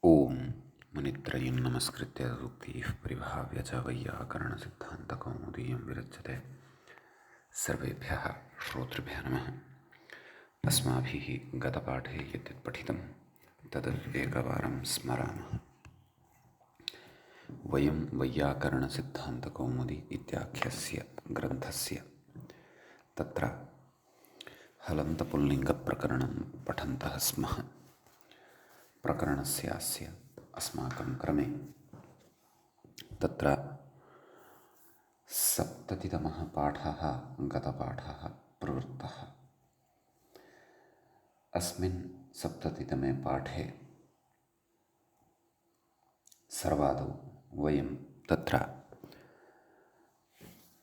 ओम मुनित्रयं नमस्कृत्य सूक्तिः परिभाव्य च वैयाकरणसिद्धान्तकौमुदीयं विरच्यते। सर्वेभ्यः श्रोतृभ्यः नमः। अस्माभिः गतपाठे यद्यत् पठितं तद् एकवारं स्मरामः। वयं वैयाकरणसिद्धान्तकौमुदी इत्याख्यस्य ग्रन्थस्य तत्र हलन्तपुल्लिङ्गप्रकरणं पठन्तः स्मः। प्रकरणस्यास्य अस्माकं क्रमे तत्र सप्ततितमः पाठः गतपाठः प्रवृत्तः। अस्मिन् सप्ततितमे पाठे सर्वादौ वयं तत्र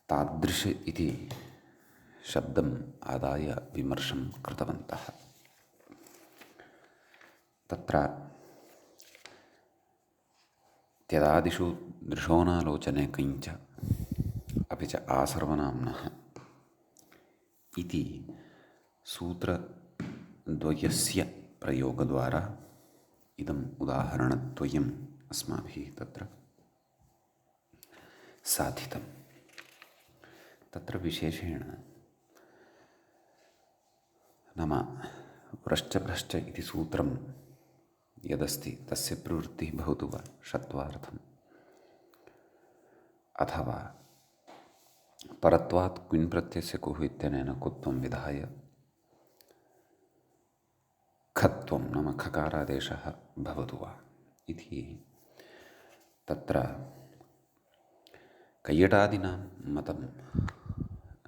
तादृश इति शब्दम् आदाय विमर्शं कृतवन्तः। तत्र त्यदादिषु दृशोनालोचने किञ्च अपि च आसर्वनाम्नः इति सूत्रद्वयस्य प्रयोगद्वारा इदम् उदाहरणद्वयम् अस्माभिः तत्र साधितं। तत्र विशेषेण नाम व्रश्चभ्रश्च इति सूत्रं यदस्ति तस्य प्रवृत्तिः भवतु वा षत्वार्थम् अथवा परत्वात् क्विन् प्रत्ययस्य कुः इत्यनेन कुत्वं विधाय खत्वं नाम खकारादेशः भवतु वा इति तत्र कैयटादीनां मतं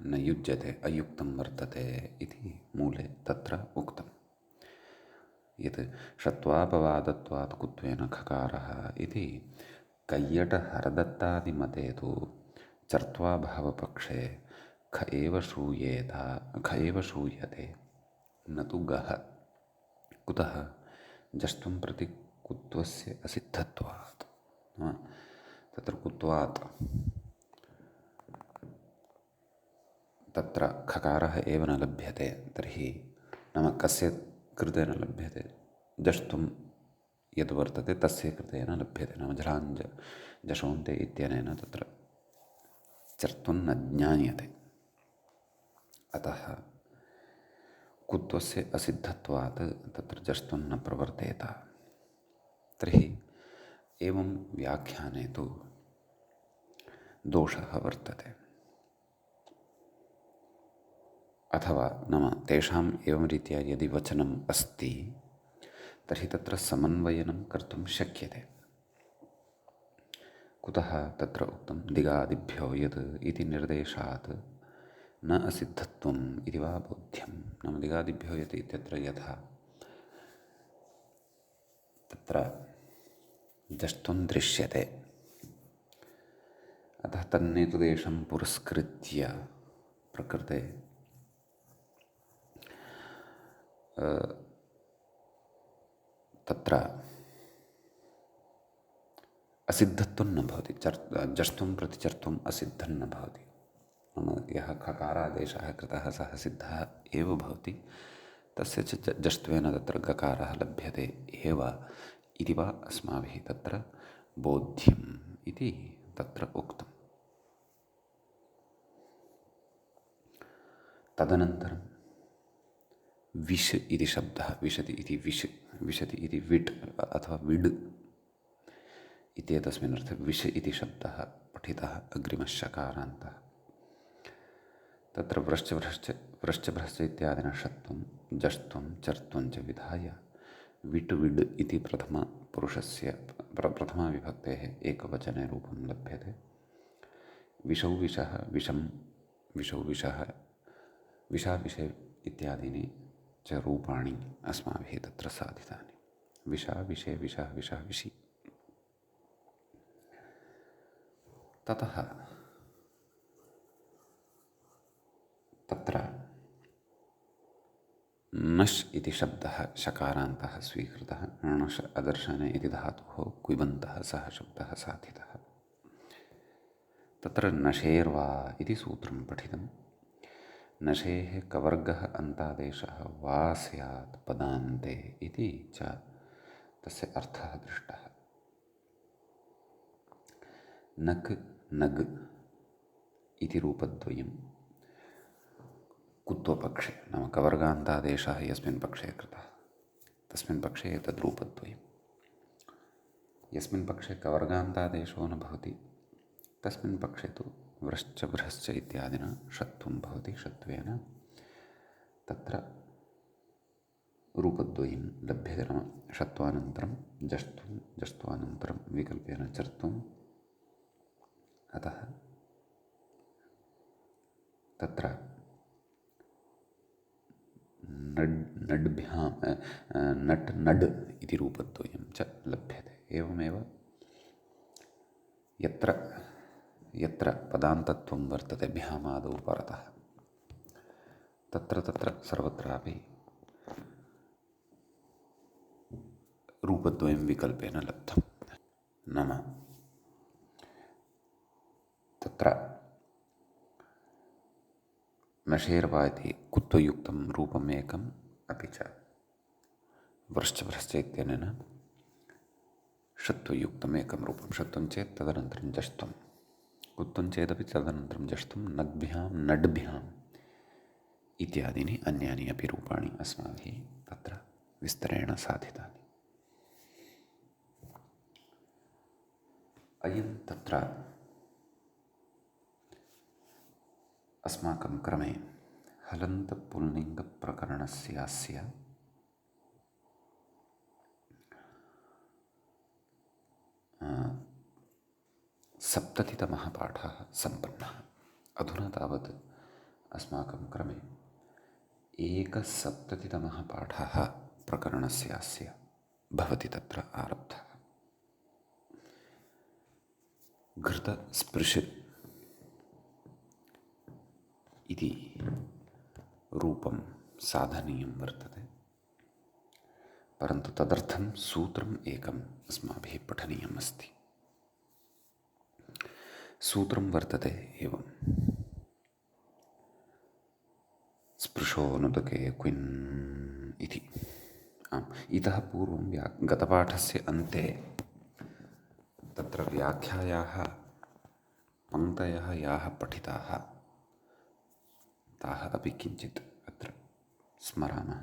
न युज्यते, अयुक्तं वर्तते इति मूले तत्र उक्तं। यत् षत्वापवादत्वात् कुत्वेन खकारः इति कैयटहरदत्तादिमते तु चर्त्वाभावपक्षे ख एव श्रूयते न तु गः। कुतः? जष्ट्वं प्रति कुत्वस्य असिद्धत्वात्। तत्र कुत्वात् तत्र खकारः एव न लभ्यते, तर्हि नाम कस्य कृते न लभ्यते? जष्ट्वं यद् वर्तते तस्य कृते न लभ्यते, नाम जलाञ्ज जशोन्ते इत्यनेन तत्र चर्त्वं न ज्ञायते। अतः कुत्वस्य असिद्धत्वात् तत्र जष्ट्वं न प्रवर्तेत। तर्हि एवं व्याख्याने तु दोषः वर्तते। अथवा नाम तेषाम् एवं रीत्या यदि वचनम् अस्ति तर्हि तत्र समन्वयनं कर्तुं शक्यते। कुतः? तत्र उक्तं दिगादिभ्यो यत् इति निर्देशात् न असिद्धत्वम् इति वा बोध्यं। नाम दिगादिभ्यो यत् इत्यत्र यथा तत्र जष्ट्वं दृश्यते, अतः तन्नेतुदेशं पुरस्कृत्य प्रकृते तत्र असिद्धत्वं न भवति। जष्ट्वं प्रति चर्त्वम् असिद्धं न भवति। नाम यः खकारादेशः कृतः सः सिद्धः एव भवति, तस्य च जष्ट्वेन तत्र गकारः लभ्यते एव इति वा अस्माभिः तत्र बोध्यम् इति तत्र उक्तम्। तदनन्तरं विश् इति शब्दः, विशति इति विश्, विशति इति विट् अथवा विड् इत्येतस्मिन् अर्थे विश् इति शब्दः पठितः अग्रिमः शकारान्तः। तत्र व्रश्चभ्रश्च इत्यादिना षत्वं जष्ट्वं चर्त्वं च विधाय विट् विड् इति प्रथमपुरुषस्य प्रथमाविभक्तेः एकवचने रूपं लभ्यते। विषौ विषः विषं, विषौ विषः, विषाविषे इत्यादीनि च रूपाणि अस्माभिः तत्र साधितानि। विषा विषे विषः विषः विषि। ततः तत्र नश् इति शब्दः शकारान्तः स्वीकृतः। णश् अदर्शने इति धातुः क्विबन्तः सः शब्दः साधितः। तत्र नशेर्वा इति सूत्रं पठितं। नशेः कवर्गः अन्तादेशः वा स्यात् पदान्ते इति च तस्य अर्थः दृष्टः। नक् नग् इति रूपद्वयं कुत्वपक्षे, नाम कवर्गान्तादेशः यस्मिन् पक्षे कृतः तस्मिन् पक्षे एतद् रूपद्वयं। यस्मिन् पक्षे कवर्गान्तादेशो न भवति तस्मिन् पक्षे तु व्रश्च भ्रश्च इत्यादिना षत्वं भवति। षत्वेन तत्र रूपद्वयं लभ्यते, नाम षत्वानन्तरं जष्ट्वं, जष्ट्वानन्तरं विकल्पेन चर्त्वम्। अतः तत्र नड्भ्यां नट् नड् इति रूपद्वयं च लभ्यते। एवमेव यत्र यत्र पदान्तत्वं वर्तते भ्यामादौ परतः तत्र तत्र सर्वत्रापि रूपद्वयं विकल्पेन लब्धं। नाम तत्र नशेर्वा इति कुत्वयुक्तं रूपम् एकम्, अपि च व्रश्च भ्रश्च इत्यनेन षत्वयुक्तम् एकं रूपं। षत्वं चेत् तदनन्तरं जष्ट्वं, कुत्वं चेदपि तदनन्तरं जष्ट्वं, नग्भ्यां नड्भ्याम् इत्यादीनि अन्यानि अपि रूपाणि अस्माभिः तत्र विस्तरेण साधितानि। अयं तत्र अस्माकं क्रमे हलन्तपुल्लिङ्गप्रकरणस्यास्य सप्ततितमः पाठः सम्पन्नः। अधुना तावत् अस्माकं क्रमे एकसप्ततितमः पाठः प्रकरणस्यास्य भवति तत्र आरब्धः। घृतस्पृश इति रूपं साधनीयं वर्तते, परन्तु तदर्थं सूत्रम् एकम् अस्माभिः पठनीयम् अस्ति। सूत्रं वर्तते एवं: स्पृशोऽनुदके क्विन् इति। इतः पूर्वं गतपाठस्य अन्ते तत्र व्याख्यायाः पङ्क्तयः याः पठिताः ताः अपि किञ्चित् अत्र स्मरामः।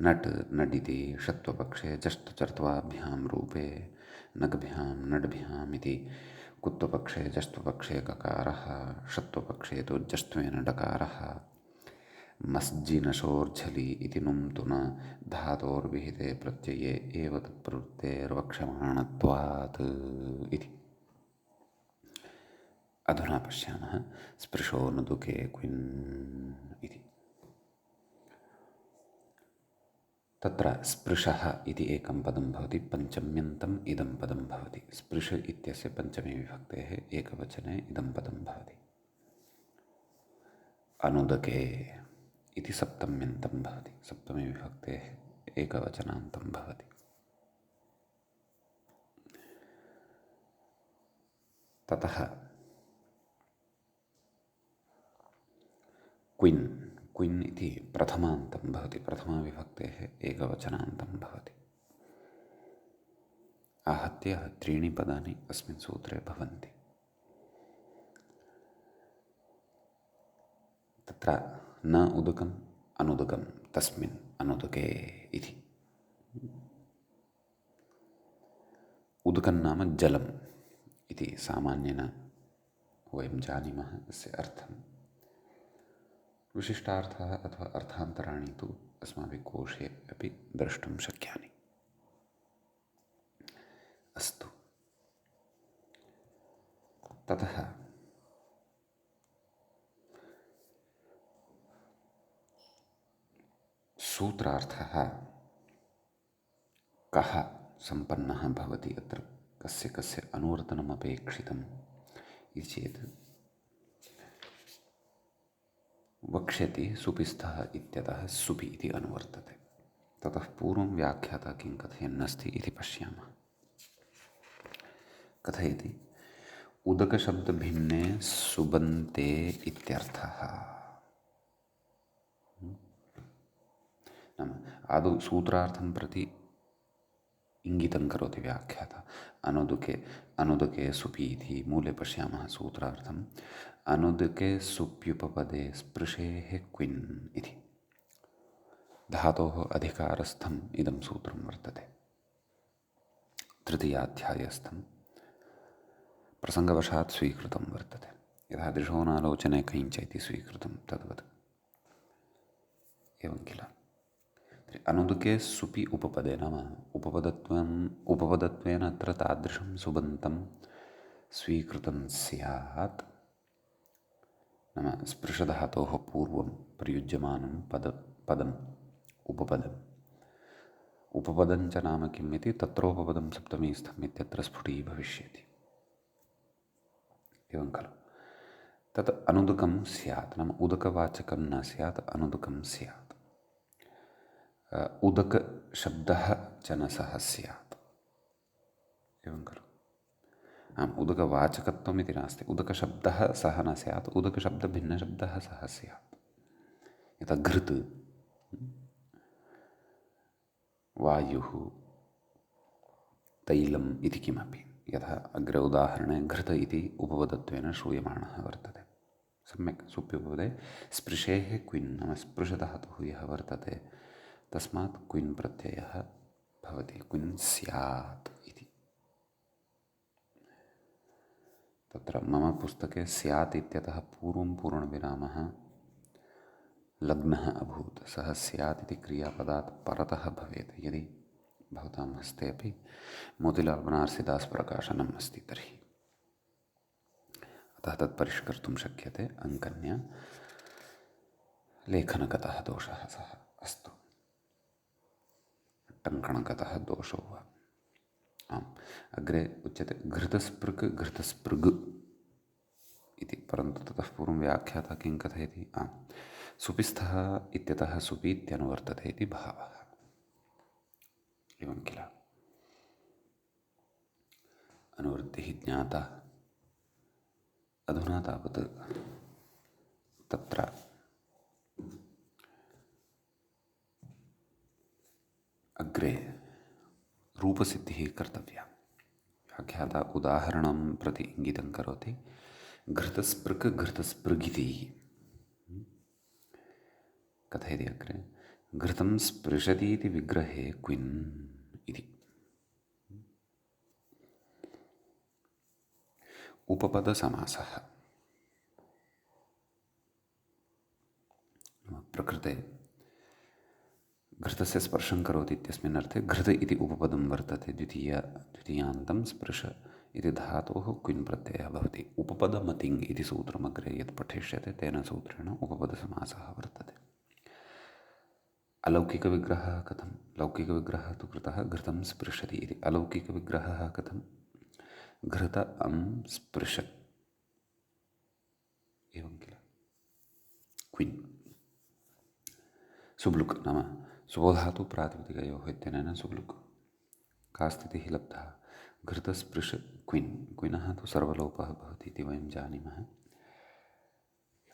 नट् नडिति षत्वपक्षे जष्ट्चर्त्वाभ्यां रूपे, नग्भ्यां नड्भ्याम् इति कुत्वपक्षे जष्ट्वपक्षे ककारः, षत्वपक्षे तु जष्ट्वेन डकारः, मस्जिनशोर्झलि इति नुं तुन धातोर्विहिते प्रत्यये एव तत्प्रवृत्तेर्वक्ष्यमाणत्वात् इति। अधुना पश्यामः स्पृशोऽनुदुके क्विन् इति। तत्र स्पृशः इति एकं पदं भवति, पञ्चम्यन्तम् इदं पदं भवति। स्पृश इत्यस्य पञ्चमे विभक्तेः एकवचने इदं पदं भवति। अनुदके इति सप्तम्यन्तं भवति, सप्तमे विभक्तेः एकवचनान्तं भवति। ततः क्विन्, क्विन् इति प्रथमान्तं भवति, प्रथमाविभक्तेः एकवचनान्तं भवति। आहत्य त्रीणि पदानि अस्मिन् सूत्रे भवन्ति। तत्र न उदकम् अनुदकं तस्मिन् अनुदके इति। उदकं नाम जलम् इति सामान्येन वयं जानीमः अस्य अर्थं। विशिष्टार्थः अथवा अर्थान्तराणि तु अस्माभिः कोशे अपि द्रष्टुं शक्यानि। अस्तु, ततः सूत्रार्थः कः सम्पन्नः भवति, अत्र कस्य कस्य अनुवर्तनम् अपेक्षितम् इति चेत् वक्ष्यति सुपिस्थः इत्यतः सुपि इति अनुवर्तते। ततः पूर्वं व्याख्याता किं कथयन्नस्ति इति पश्यामः। कथयति उदकशब्दभिन्ने सुबन्ते इत्यर्थः। नाम आदौ सूत्रार्थं प्रति इंगितं करोति व्याख्याता। अनुदके सुपि इति मूले पश्यामः सूत्रार्थम्। अनुदके सुप्युपपदे स्पृशेः क्विन् इति धातोः अधिकारस्थम् इदं सूत्रं वर्तते। तृतीयाध्यायस्थं प्रसङ्गवशात् स्वीकृतं वर्तते। यथा दृशोनालोचने कञ्च इति स्वीकृतं तद्वत् एवं किल। अनुदके सुपि उपपदे नाम उपपदत्वेन अत्र तादृशं सुबन्तं स्वीकृतं स्यात्। नाम स्पृशधातोः पूर्वं प्रयुज्यमानं पदम् उपपदं च नाम किम् इति तत्रोपपदं सप्तमीस्थम् इत्यत्र स्फुटी भविष्यति। एवं खलु। तत् अनुदकं स्यात् नाम उदकवाचकं न स्यात्, अनुदकं स्यात्। उदकशब्दः जनसः स्यात्। एवं खलु। आम्, उदकवाचकत्वमिति नास्ति, उदकशब्दः सः न स्यात्, उदकशब्दभिन्नशब्दः सः स्यात्। यथा घृत्, वायुः, तैलम् इति किमपि। यथा अग्रे उदाहरणे घृत इति उपपदत्वेन श्रूयमाणः वर्तते। सम्यक् सुप्युपपदे स्पृशेः क्विन् नाम स्पृशधातुः यः वर्तते तस्मात् क्विन् प्रत्ययः भवति, क्विन् स्यात् इति। तत्र मम पुस्तके स्यात् इत्यतः पूर्वं पूर्णविरामः लग्नः अभूत्। सः स्यात् इति क्रियापदात् परतः भवेत्। यदि भवतां हस्ते अपि मोतिलाल् बनारसीदास् प्रकाशनम् अस्ति तर्हि अतः तत् परिष्कर्तुं शक्यते। अङ्कन्या लेखनगतः दोषः सः अस्तु, टङ्कणगतः दोषो वा। आम्, अग्रे उच्यते घृतस्पृक् घृतस्पृग् इति, परन्तु ततः पूर्वं व्याख्याता किं कथयति। आम्, सुपिस्थः इत्यतः सुपि इत्यनुवर्तते इति भावः। एवं किल। अनुवृत्तिः ज्ञाता। अधुना तावत् तत्र अग्रे रूपसिद्धिः कर्तव्या। व्याख्याता उदाहरणं प्रति इंगितं करोति। घृतस्पृक् घृतस्पृगिति कथयति अग्रे। घृतं स्पृशतीति विग्रहे क्विन् इति। उपपदसमासः। प्रकृते घृतस्य स्पर्शं करोति इत्यस्मिन् अर्थे घृत इति उपपदं वर्तते। द्वितीयान्तं स्पृश इति धातोः क्विन् प्रत्ययः भवति। उपपदमतिङ् इति सूत्रमग्रे यत् पठिष्यते तेन सूत्रेण उपपदसमासः वर्तते। अलौकिकविग्रहः कथं? लौकिकविग्रहः तु कृतः घृतं स्पृशति इति। अलौकिकविग्रहः कथं? घृत स्पृशत् एवं किल। क्विन् सुब्लुक् नाम सुबोधातु प्रातिपदिकयोः इत्यनेन सुब्लुक्। का स्थितिः लब्धा? घृतस्पृश क्विन्। क्विनः तु सर्वलोपः भवति इति वयं जानीमः।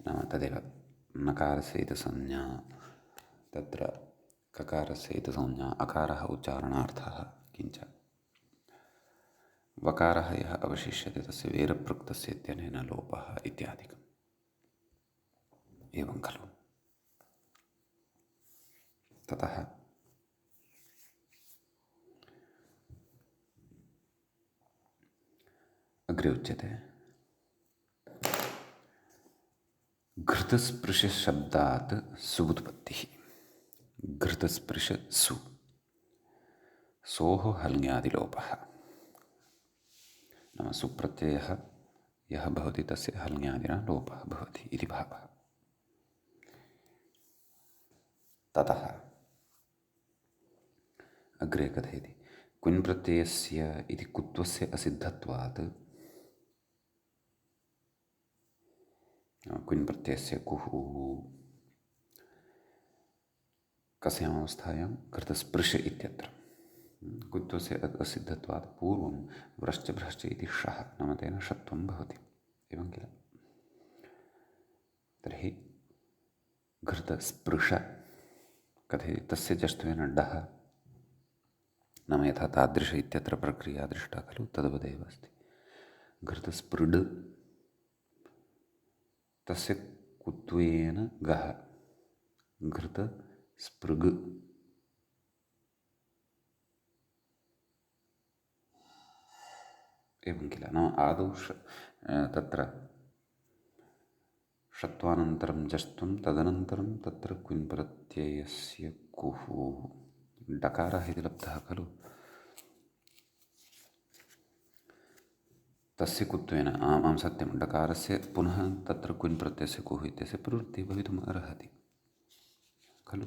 नाम तदेव नकारस्य इतसंज्ञा, तत्र ककारस्य इतसंज्ञा, अकारः उच्चारणार्थः, किञ्च वकारः यः अवशिष्यते तस्य वेरप्रयुक्तस्य इत्यनेन लोपः इत्यादिकम्। एवं खलु। ततः अग्रे उच्यते घृतस्पृशशब्दात् सुबुत्पत्तिः। घृतस्पृश सु, सोः हल्ङ्यादिलोपः। नाम सुप्रत्ययः यः भवति तस्य हल्ङ्यादिना लोपः भवति इति भावः। ततः अग्रे कथयति क्विन् प्रत्ययस्य इति कुत्वस्य असिद्धत्वात्। क्विन् प्रत्ययस्य कुः कस्याम् अवस्थायां? घृतस्पृश इत्यत्र। कुत्वस्य असिद्धत्वात् पूर्वं व्रश्च भ्रश्च इति शः नाम तेन षत्वं भवति। एवं किल। तर्हि घृतस्पृश कथयति तस्य जष्ट्वेन डः नाम यथा तादृश इत्यत्र प्रक्रिया दृष्टा खलु, तद्वदेव अस्ति। घृतस्पृड् तस्य कुत्वेन गः, घृतस्पृग् एवं किल। नाम आदौ तत्र षत्वानन्तरं जस्त्वं, तदनन्तरं तत्र क्विन् प्रत्ययस्य कुः डकारः इति लब्धः खलु, तस्य कुत्वेन आं सत्यं डकारस्य पुनः तत्र क्विन् प्रत्ययस्य कुः इत्यस्य प्रवृत्तिः भवितुम् अर्हति खलु।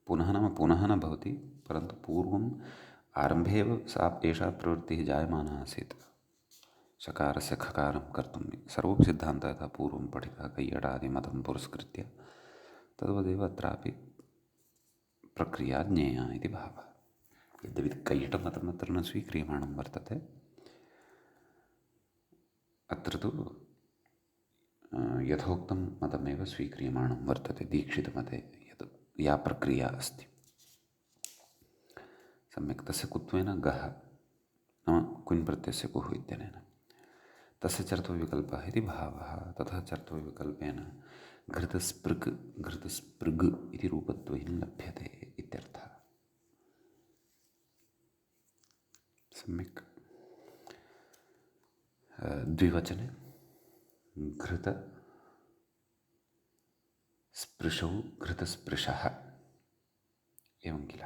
पुनः नाम पुनः न भवति, परन्तु पूर्वम् आरम्भे एव एषा प्रवृत्तिः जायमाना आसीत् शकारस्य खकारं कर्तुं। सर्वोपि सिद्धान्तः यथा पूर्वं पठितः कैयटादिमतं पुरस्कृत्य, तद्वदेव अत्रापि प्रक्रिया ज्ञेया इति भावः। यद्यपि कैयटमतम् अत्र न स्वीक्रियमाणं वर्तते, अत्र तु यथोक्तं मतमेव स्वीक्रियमाणं वर्तते, दीक्षितमते यत् या प्रक्रिया अस्ति। सम्यक्। तस्य कुत्वेन गः नाम क्विन् प्रत्ययस्य कुः इत्यनेन, तस्य चर्त्वविकल्पः इति भावः। ततः चर्त्वविकल्पेन घृतस्पृक् घृतस्पृग् इति रूपद्वयं लभ्यते इत्यर्थः। सम्यक्। द्विवचने घृतस्पृशौ घृतस्पृशः एवं किल।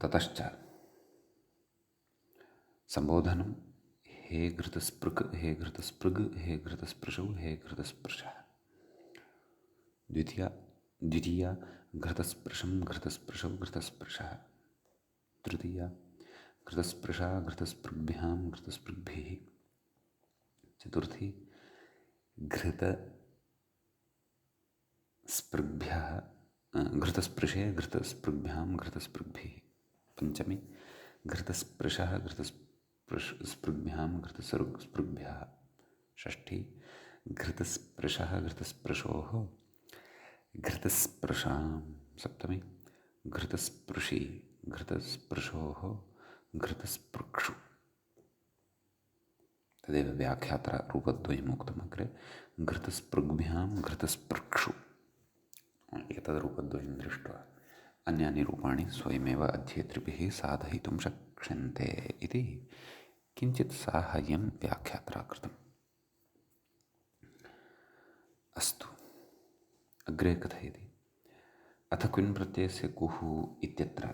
ततश्च संबोधनं हे घृतस्पृक्, हे घृतस्पृग्, हे घृतस्पृशौ, हे घृतस्पृशः। द्वितीया घृतस्पृशं घृतस्पृशौ घृतस्पृशः। तृतीया घृतस्पृशा घृतस्पृग्भ्यां घृतस्पृग्भिः। चतुर्थी घृतस्पृग्भ्यः घृतस्पृशे घृतस्पृग्भ्यां घृतस्पृग्भिः। पंचमी घृतस्पृशः घृतस्पृग्भ्यां घृतस्पृग्भ्यः। षष्ठी घृतस्पृशः घृतस्पृशोः घृतस्पृशां। सप्तमी घृतस्पृशी घृतस्पृशोः घृतस्पृक्षु। तदेव व्याख्यात्र रूपद्वयम् उक्तम् अग्रे, घृतस्पृग्भ्यां घृतस्पृक्षु। एतद् रूपद्वयं दृष्ट्वा अन्यानि रूपाणि स्वयमेव अध्येतृभिः साधयितुं शक्यन्ते इति किञ्चित् साहाय्यं व्याख्यात्रा कृतम्। अस्तु, अग्रे कथयति। अथ क्विन् प्रत्ययस्य कुः इत्यत्र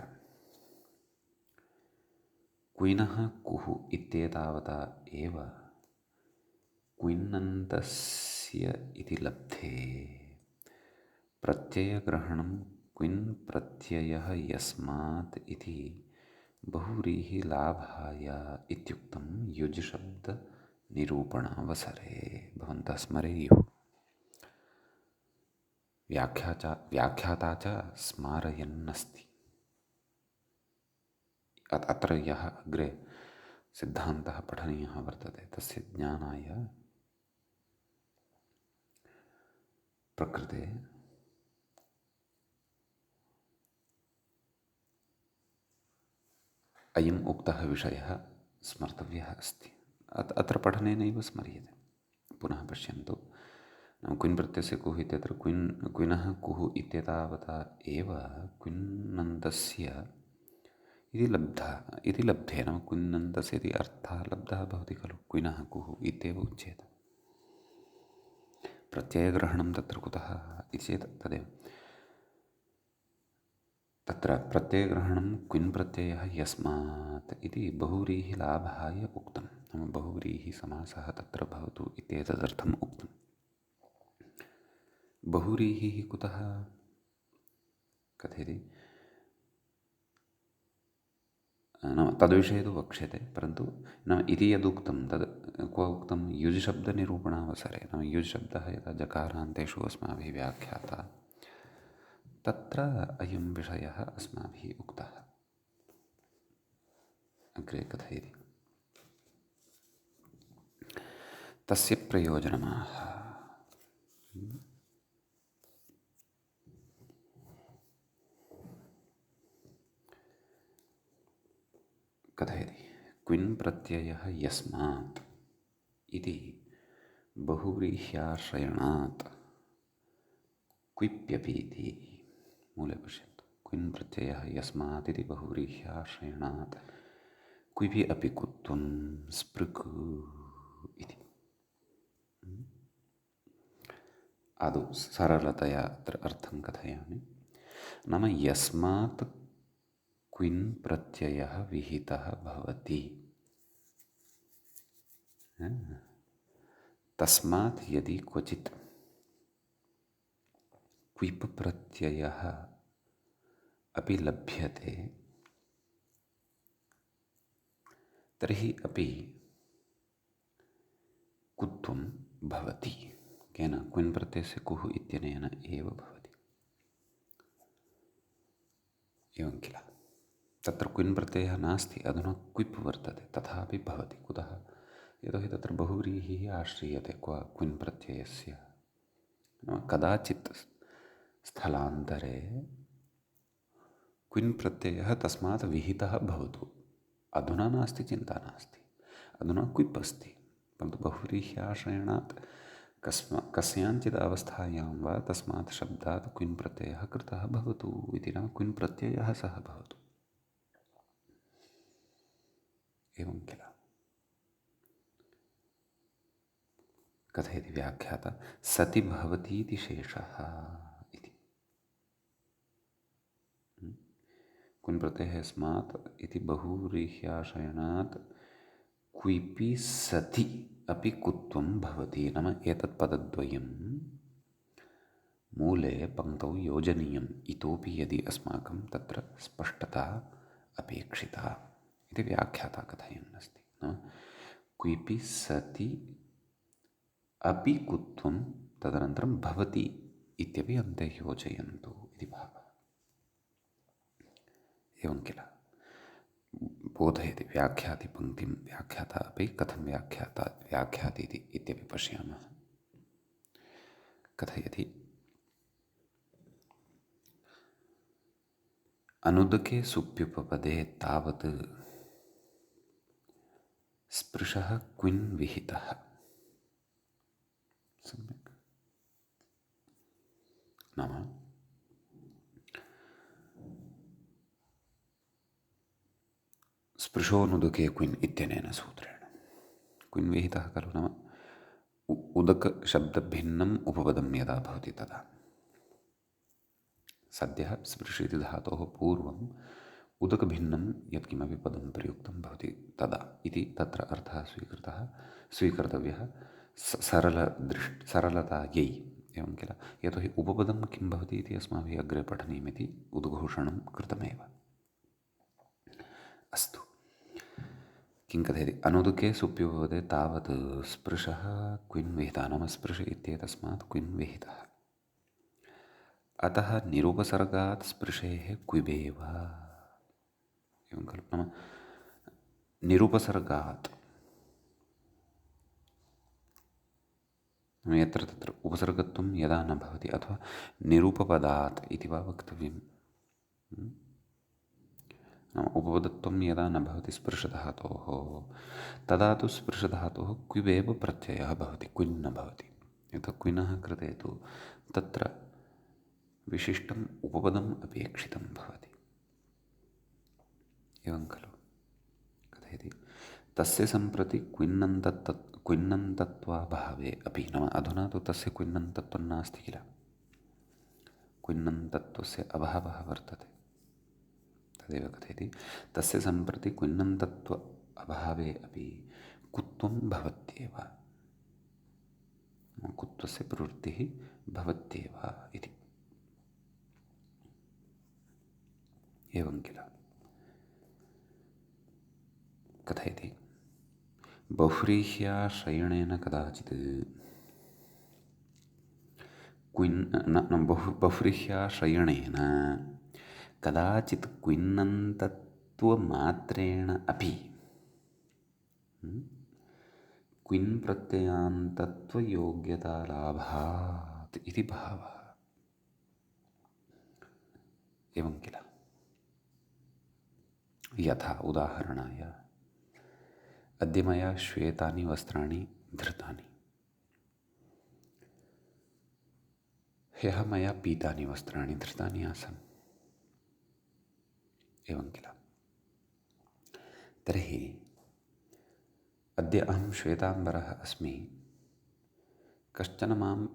क्विनः कुः इत्येतावता एव क्विन्नन्तस्य इति लब्धे प्रत्ययग्रहणं क्विन् प्रत्ययः यस्मात् इति बहुव्रीहिलाभाय इत्युक्तं युज्शब्दनिरूपणावसरे। भवन्तः स्मरेयुः। व्याख्याता च स्मारयन्नस्ति। अत्र यः अग्रे सिद्धान्तः पठनीयः वर्तते, तस्य ज्ञानाय प्रकृते अयम् उक्तः विषयः स्मर्तव्यः अस्ति। अत्र पठनेनैव स्मर्यते। पुनः पश्यन्तु। क्विन् प्रत्ययस्य कुः इत्यत्र क्विनः कुः इत्येतावता एव क्विन्नन्तस्य इति लब्धे। नाम क्विन्नन्तस्य इति अर्थः लब्धः भवति खलु, क्विनः कुः इत्येव उच्येत। प्रत्ययग्रहणं तत्र कुतः इति चेत् तदेव तत्र प्रत्ययग्रहणं क्विन् प्रत्ययः यस्मात् इति बहुव्रीहिलाभाय उक्तं। नाम बहुव्रीहिसमासः तत्र भवतु इत्येतदर्थम् उक्तम्। बहुव्रीहिः कुतः कथयति, नाम तद्विषये तु वक्ष्यते, परन्तु नाम इति यदुक्तं तद् क्व उक्तं युज्शब्दनिरूपणावसरे। नाम युज्शब्दः यदा जकारान्तेषु अस्माभिः व्याख्यातः, तत्र अयं विषयः अस्माभिः उक्तः। अग्रे कथयति। तस्य प्रयोजनमाह। कथयति क्विन् प्रत्ययः यस्मात् इति बहुव्रीह्याश्रयणात् क्विप्यपि इति मूले पश्यन्तु क्विन् प्रत्ययः यस्मात् इति बहुव्रीह्याश्रयणात् क्विपि अपि कुत्वं स्पृक् इति आदौ सरलतया अत्र अर्थं कथयामि नाम यस्मात् क्विन् प्रत्ययः विहितः भवति तस्मात् यदि क्वचित् क्विप् प्रत्ययः अपि लभ्यते तर्हि अपि कुत्वं भवति केन क्विन् प्रत्ययस्य कुः इत्यनेन एव भवति एवं किल तत्र क्विन् प्रत्ययः नास्ति अधुना क्विप् वर्तते तथापि भवति कुतः यतोहि तत्र बहुव्रीहिः आश्रीयते क्विन् प्रत्ययस्य कदाचित् स्थलान्तरे क्विन् प्रत्ययः तस्मात् विहितः भवतु अधुना नास्ति चिन्ता नास्ति अधुना क्विप् अस्ति परन्तु बहुव्रीह्याश्रयणात् कस्याञ्चित् अवस्थायां वा तस्मात् शब्दात् क्विन् प्रत्ययः कृतः भवतु इति न क्विन् प्रत्ययः सः भवतु एवं किल कथयति व्याख्याता सति भवतीति शेषः इति क्विन् प्रत्ययः यस्मात् इति बहुव्रीह्याश्रयणात् क्विपि सति अपि कुत्वं भवति नाम एतत् पदद्वयं मूले पङ्क्तौ योजनीयम् इतोपि यदि अस्माकं तत्र स्पष्टता अपेक्षिता इति व्याख्याता कथयन् अस्ति क्विपि सति अपि कुत्वं तदनन्तरं भवति इत्यपि अन्ते योजयन्तु इति भावः एवं किल बोधयति व्याख्याति पङ्क्तिं व्याख्याता अपि कथं व्याख्याति इत्यपि पश्यामः कथयति अनुदके सुप्युपपदे तावत् स्पृशः क्विन् विहितः सम्यक् नाम स्पृशोऽनुदके क्विन् इत्यनेन सूत्रेण क्विन् विहितः खलु नाम उदकशब्दभिन्नम् उपपदं यदा भवति तदा सद्यः स्पृश इति धातोः पूर्वम् उदकभिन्नं यत्किमपि पदं प्रयुक्तं भवति तदा इति तत्र अर्थः स्वीकर्तव्यः सरलतायै एवं किल यतोहि उपपदं किं भवति इति अस्माभिः अग्रे पठनीयमिति उद्घोषणं कृतमेव अस्तु किं कथयति अनुदके सुप्युपपदे तावत् स्पृशः क्विन् विहितः नाम स्पृश इत्येतस्मात् क्विन् विहितः अतः निरुपसर्गात् स्पृशेः क्विबेव एवं खलु नाम निरुपसर्गात् यत्र तत्र उपसर्गत्वं यदा न भवति अथवा निरुपपदात् इति वा वक्तव्यं नाम उपपदत्वं यदा न भवति स्पृशधातोः तदा तु स्पृशधातोः क्विबेव प्रत्ययः भवति क्विन् न भवति यतः क्विनः कृते तु तत्र विशिष्टम् उपपदम् अपेक्षितं भवति एवं खलु कथयति तस्य सम्प्रति क्विन्नन्तत्वाभावे अपि नाम अधुना तु तस्य क्विन्नन्तत्वं नास्ति किल क्विन्नन्तत्वस्य अभावः वर्तते तदेव कथयति तस्य सम्प्रति क्विन्नन्तत्व अभावे अपि कुत्वं भवत्येव कुत्वस्य प्रवृत्तिः भवत्येव इति एवं किल कथयति बहुव्रीह्याश्रयणेन कदाचित् बहुव्रीह्याश्रयणेन कदाचित् क्विन्नन्तत्वमात्रेण अपि क्विन् प्रत्ययान्तत्वयोग्यतालाभात् इति भावः एवं किल यथा उदाहरणाय अद्य मया श्वेतानि वस्त्राणि धृतानि, ह्यः मया पीतानि वस्त्राणि धृतानि आसन्, एवं किल। तर्हि अद्य अहं श्वेताम्बरः अस्मि, कश्चन मां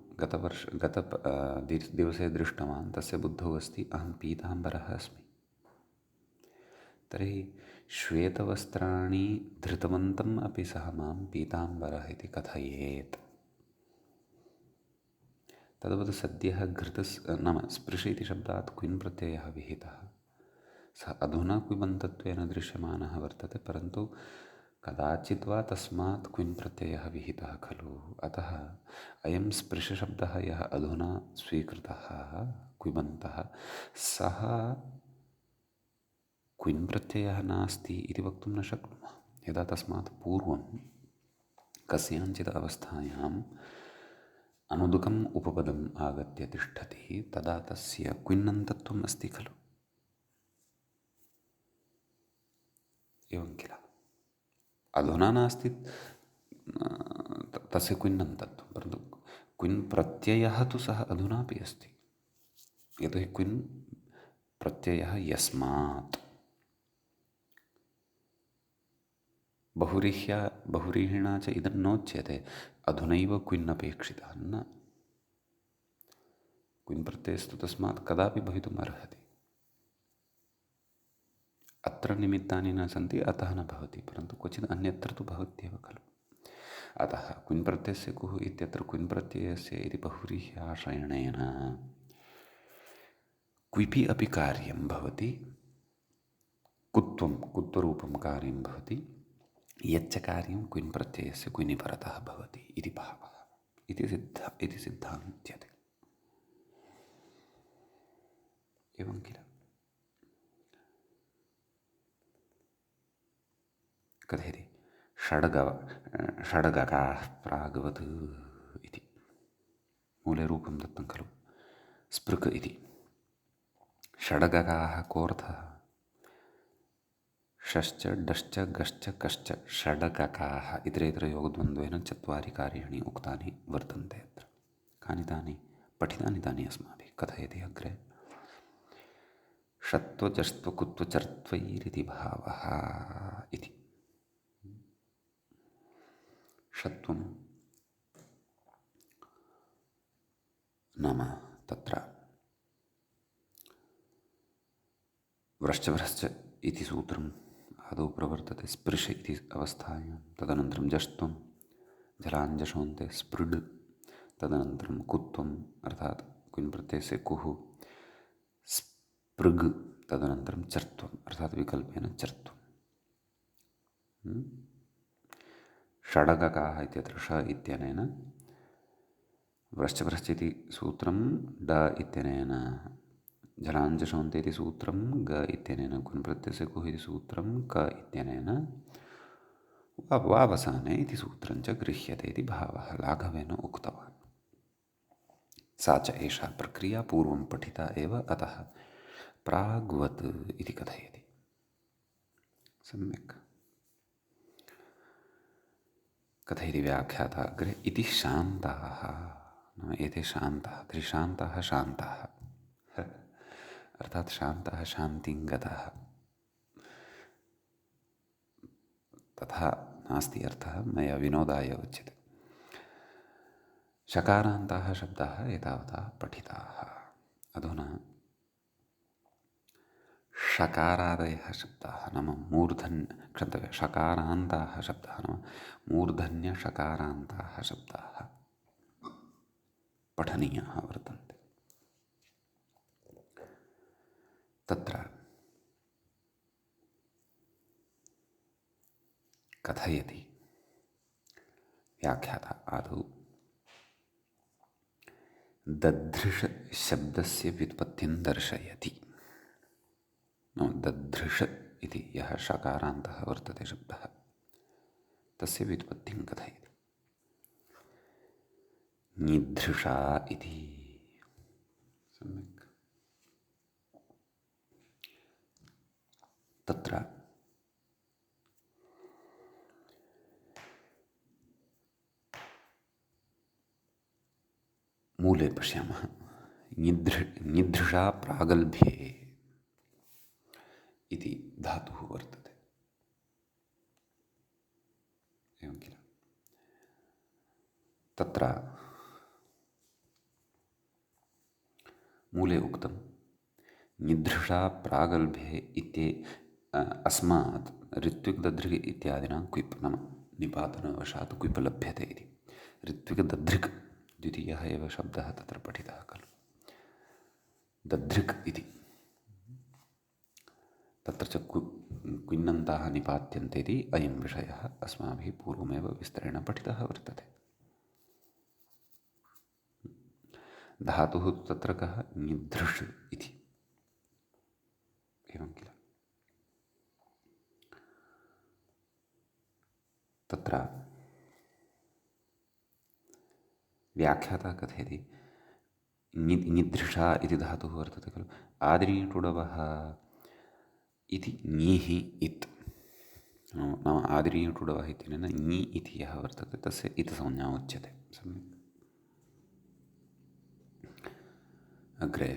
दिवसे दृष्टवान्, तस्य बुद्धौ अस्ति अहं पीताम्बरः अस्मि। तर्हि श्वेतवस्त्राणि धृतवन्तम् अपि सः मां पीताम्बरः इति कथयेत्। तद्वत् सद्यः नाम स्पृश इति शब्दात् क्विन् प्रत्ययः विहितः, सः अधुना क्विबन्तत्वेन दृश्यमानः वर्तते, परन्तु कदाचित् वा तस्मात् क्विन् प्रत्ययः विहितः खलु। अतः अयं स्पृशशब्दः यः अधुना स्वीकृतः क्विबन्तः, सः क्विन् प्रत्ययः नास्ति इति वक्तुं न शक्नुमः। यदा तस्मात् पूर्वं कस्याञ्चित् अवस्थायाम् अनुदुकम् उपपदम् आगत्य तिष्ठति, तदा तस्य क्विन्नन्तत्वम् अस्ति खलु, एवं किल। अधुना नास्ति तस्य क्विन्नन्तत्वं, परन्तु क्विन् प्रत्ययः तु सः अधुनापि अस्ति, यतोहि क्विन् प्रत्ययः यस्मात्। बहुव्रीहिणा च इदं नोच्यते, अधुनैव क्विन् अपेक्षितः न। क्विन् प्रत्ययस्तु तस्मात् कदापि भवितुम् अर्हति। अत्र निमित्तानि न सन्ति अतः न भवति, परन्तु क्वचित् अन्यत्र तु भवत्येव खलु। अतः क्विन् प्रत्ययस्य कुः इत्यत्र क्विन् प्रत्ययस्य इति बहुव्रीह्याश्रयणेन क्विपि अपि कार्यं भवति, कुत्वरूपं कार्यं भवति, यच्च कार्यं क्विन् प्रत्ययस्य क्विनि परतः भवति इति भावः, इति सिद्धान्त्यते। एवं किल। कथयति षड्गकाः प्राग्वत् इति मूले रूपं दत्तं खलु, स्पृक् इति। षड्गकाः कोऽर्थः? षश्च डश्च गश्च कश्च षड्गकाः इतरेतरयोगद्वन्द्वेन चत्वारि कार्याणि उक्तानि वर्तन्ते अत्र। कानि तानि? पठितानि तानि अस्माभिः। कथयति अग्रे, षत्वजस्त्वकुत्वचर्त्वैरिति भावः इति। षत्वं नाम तत्र व्रश्च इति सूत्रम् आदौ प्रवर्तते स्पृश इति अवस्थायां, तदनन्तरं जष्ट्वं जलाञ्जषोन्ते स्पृड्, तदनन्तरं कुत्वम् अर्थात् क्विन् प्रत्ययस्य कुः स्पृग्, तदनन्तरं चर्त्वम् अर्थात् विकल्पेन चर्त्वम्। षडगकाः इत्यत्र ष इत्यनेन, व्रश्च इति सूत्रं ड इत्यनेन, जलाञ्जषोन्ते इति सूत्रं ग इत्यनेन, क्विन् प्रत्ययस्य कुः इति सूत्रं क इत्यनेन, वावसाने इति सूत्रं च गृह्यते इति भावः लाघवेन उक्तवान्। सा च एषा प्रक्रिया पूर्वं पठिता एव, अतः प्राग्वत् इति कथयति। सम्यक् कथयति व्याख्याता अग्रे, इति शान्ताः, नाम एते शान्ताः, तर्हि शान्ताः शान्ताः अर्थात् शान्ताः शान्तिं गताः, तथा नास्ति अर्थः, मया विनोदाय उच्यते। शकारान्ताः शब्दाः एतावता पठिताः। अधुना षकारादयः शब्दाः नाम षकारान्ताः शब्दाः नाम मूर्धन्यषकारान्ताः शब्दाः पठनीयाः वर्तन्ते। तत्र कथयति व्याख्याता आदौ, दधृष शब्दस्य व्युत्पत्तिं दर्शयति। दधृष इति यः षकारान्तः वर्तते शब्दः, तस्य व्युत्पत्तिं कथयति। निधृषा इति, सम्यक्। तत्र मूले पश्यामः। निधृषा प्रागल्भ्ये इति धातुः वर्तते, एवं किल? तत्र मूले उक्तं निधृषा प्रागल्भे इति अस्मात् ऋत्विक्दध्रिक् इत्यादिना क्विप् नाम निपातनवशात् क्विप् लभ्यते इति। ऋत्विक्दध्रिक् द्वितीयः एव शब्दः तत्र पठितः खलु, दध्रिक् इति। तत्र च क्विन्नन्ताः निपात्यन्ते इति अयं विषयः अस्माभिः पूर्वमेव विस्तरेण पठितः वर्तते। धातुः तत्र कः? निधृष् इति, एवं किल? तत्र व्याख्याता कथयति निधृषा इति धातुः वर्तते खलु, आदिनीटुडवः इति ञीः इत्, नाम आदिनीटुडवः इत्यनेन ञी इति यः वर्तते तस्य इत् संज्ञा उच्यते। सम्यक्। अग्रे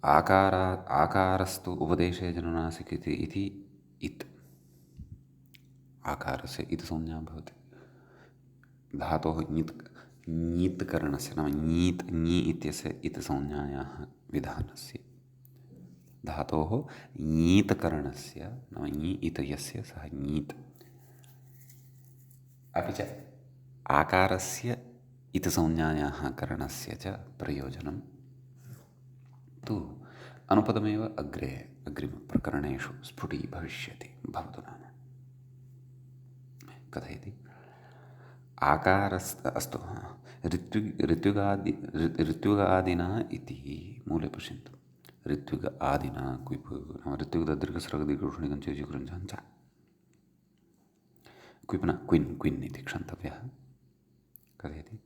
आकारस्तु उपदेशे जनुनासिक इति इत्, आकारस्य इत् संज्ञा भवति। धातोः ञीत् करणस्य नाम ञी इत्यस्य इत् संज्ञायाः विधानस्य, धातोः ञीत् करणस्य नाम ञी इत् यस्य सः ञीत्, अपि च आकारस्य इत् संज्ञायाः करणस्य च प्रयोजनं तु अनुपदमेव अग्रिमप्रकरणेषु स्फुटी भविष्यति। भवतु नाम कथयति अस्तु ऋत्विगादिना इति मूले पश्यन्तु। ऋत्विग आदिना क्विप् नाम ऋत्विगदीर्घस्रगदीर्घषुणिगञ्च क्विप् न क्विन् इति क्षन्तव्यः। कथयति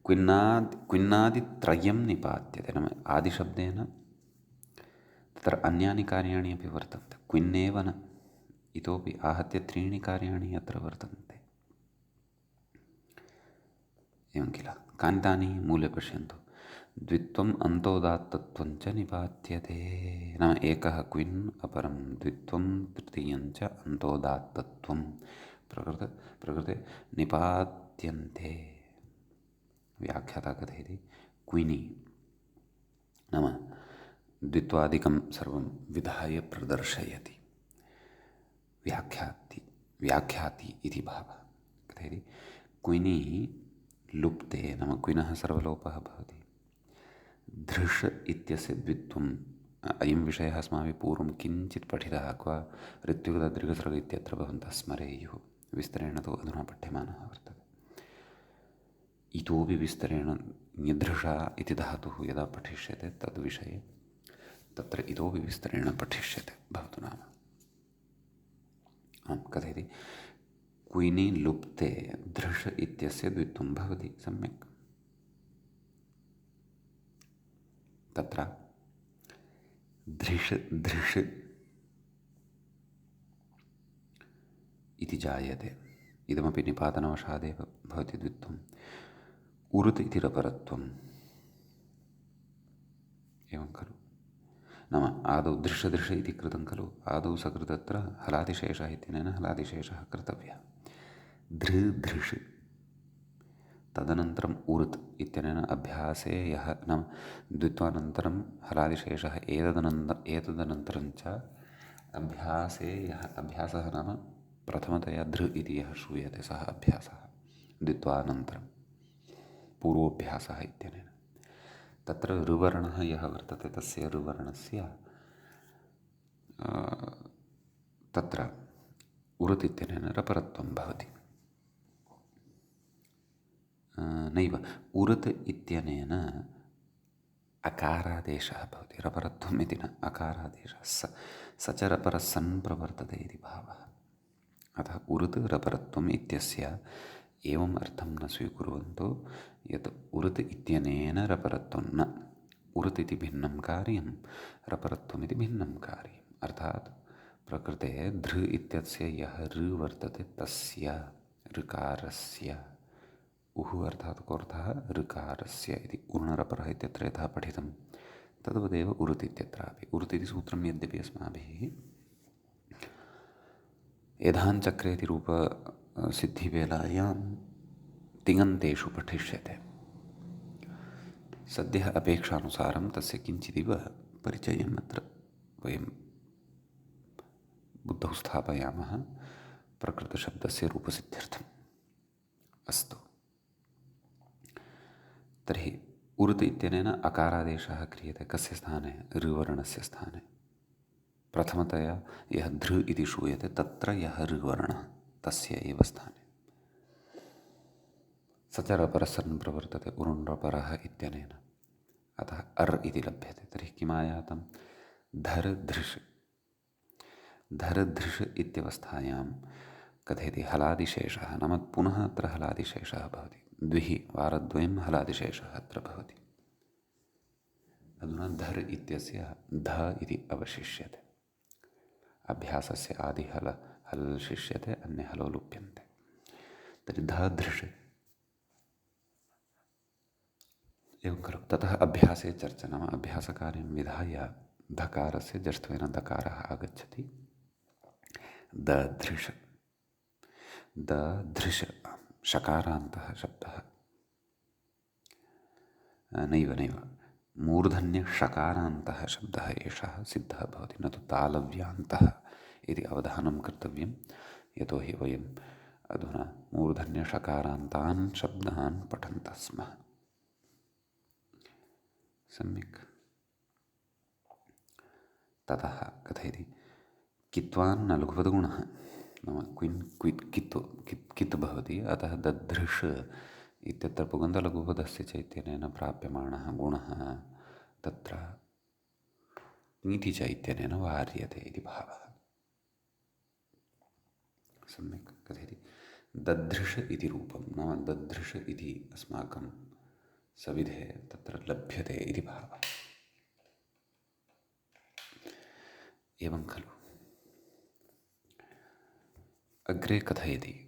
क्विन्नादित्रयं निपात्यते, नाम आदिशब्देन तत्र अन्यानि कार्याणि अपि वर्तन्ते, क्विन्नेव न, इतोपि आहत्य त्रीणि कार्याणि अत्र वर्तन्ते, एवं किल? कानि तानि? मूले पश्यन्तु। द्वित्वम् अन्तोदात्तत्वं च निपात्यते, नाम एकः क्विन्, अपरं द्वित्वं, तृतीयं च अन्तोदात्तत्वं प्रकृते निपात्यन्ते। व्याख्याता कथयति क्विनि नाम द्वित्वादिकं सर्वं विधाय प्रदर्शयति, व्याख्याति इति भावः। कथयति क्विनि लुप्ते नाम क्विनः सर्वलोपः भवति, धृष् इत्यस्य द्वित्वम्, अयं विषयः अस्माभिः पूर्वं किञ्चित् पठितः, क्व ऋत्विगदीर्घसर्ग इत्यत्र भवन्तः स्मरेयुः, विस्तरेण तु अधुना पठ्यमानः वर्तते। इतोपि विस्तरेण निधृषा इति धातुः यदा पठिष्यते तद्विषये तत्र इतोपि विस्तरेण पठिष्यते। भवतु नाम आं कथयति क्विनि लुप्ते धृष् इत्यस्य द्वित्वं भवति। सम्यक्। तत्र धृष् इति जायते, इदमपि निपातनवशादेव भवति द्वित्वम्। उरुत् इति रपरत्वम्, एवं खलु? नाम आदौ दृश इति कृतं खलु, आदौ सकृतत्र हलादिशेषः इत्यनेन हलादिशेषः कर्तव्यः। धृष् तदनन्तरम् उरुत् इत्यनेन अभ्यासे यः नाम द्वित्वानन्तरं हलादिशेषः एतदनन्तरं च अभ्यासे यः अभ्यासः नाम प्रथमतया धृ इति यः श्रूयते सः अभ्यासः द्वित्वानन्तरं पूर्वोऽभ्यासः इत्यनेन। तत्र ऋवर्णः यः वर्तते तस्य ऋवर्णस्य तत्र उरुत् इत्यनेन रपरत्वं भवति। नैव, उरुत् इत्यनेन अकारादेशः भवति, रपरत्वम् इति न, अकारादेशः। स च रपरः सन् प्रवर्तते इति भावः। अतः उरुत् रपरत्वम् इत्यस्य एवम् अर्थं न स्वीकुर्वन्तु यत् उरुत् इत्यनेन रपरत्वं न, उरुत् इति भिन्नं कार्यं, रपरत्वम् इति भिन्नं कार्यम्। अर्थात् प्रकृते धृ इत्यस्य यः ऋ वर्तते तस्य ऋकारस्य उः अर्थात् कोऽर्थः ऋकारस्य इति उर्णरपरः इत्यत्र यथा पठितं तद्वदेव उरुत् इत्यत्रापि। उरुत् इति सूत्रं यद्यपि अस्माभिः यथाञ्चक्रेति रूप सिद्धिवेलायां तिङन्तेषु पठिष्यते। सद्यः अपेक्षानुसारं तस्य किञ्चिदिव परिचयम् अत्र वयं बुद्धौ स्थापयामः प्रकृतशब्दस्य रूपसिद्ध्यर्थम्। अस्तु, तर्हि उरुत् इत्यनेन अकारादेशः क्रियते कस्य स्थाने? ऋवर्णस्य स्थाने। प्रथमतया यः धृ इति श्रूयते तत्र यः ऋवर्णः तस्य एव स्थाने। स च रपरसन् प्रवर्तते उरुण्रपरः इत्यनेन, अतः अर् इति लभ्यते। तर्हि किमायातं? धर् धृष्। धर् धृष् इत्यवस्थायां कथयति हलादिशेषः, नाम पुनः अत्र हलादिशेषः भवति। द्विः वारद्वयं हलादिशेषः अत्र भवति। अधुना धर् इत्यस्य ध इति अवशिष्यते। अभ्यासस्य आदिहल हल् शिष्यते, अन्ये हलो लुप्यन्ते। तर्हि ध धृष् एवं खलु। ततः अभ्यासे चर्चा, नाम अभ्यासकार्यं विधाय धकारस्य जष्ट्वेन दकारः आगच्छति। दधृष। दधृष शकारान्तः शब्दः। नैव मूर्धन्यषकारान्तः शब्दः एषः सिद्धः भवति, न तु तालव्यान्तः इति अवधानं कर्तव्यं। यतोहि वयम् अधुना मूर्धन्यषकारान्तान् शब्दान् पठन्तः स्मः। सम्यक्। ततः कथयति कित्वान् न लघुपदगुणः, नाम क्विन् क्वित् कित् कित् भवति, अतः दधृष इत्यत्र पुगन्तलघुपदस्य चैत्यनेन प्राप्यमाणः गुणः तत्र नीति चैत्यनेन वार्यते इति भावः। सम्यक् कथयति दधृष इति रूपं, नाम दधृष इति अस्माकं सविधे तत्र लभ्यते इति भावः। एवं खलु। अग्रे कथयति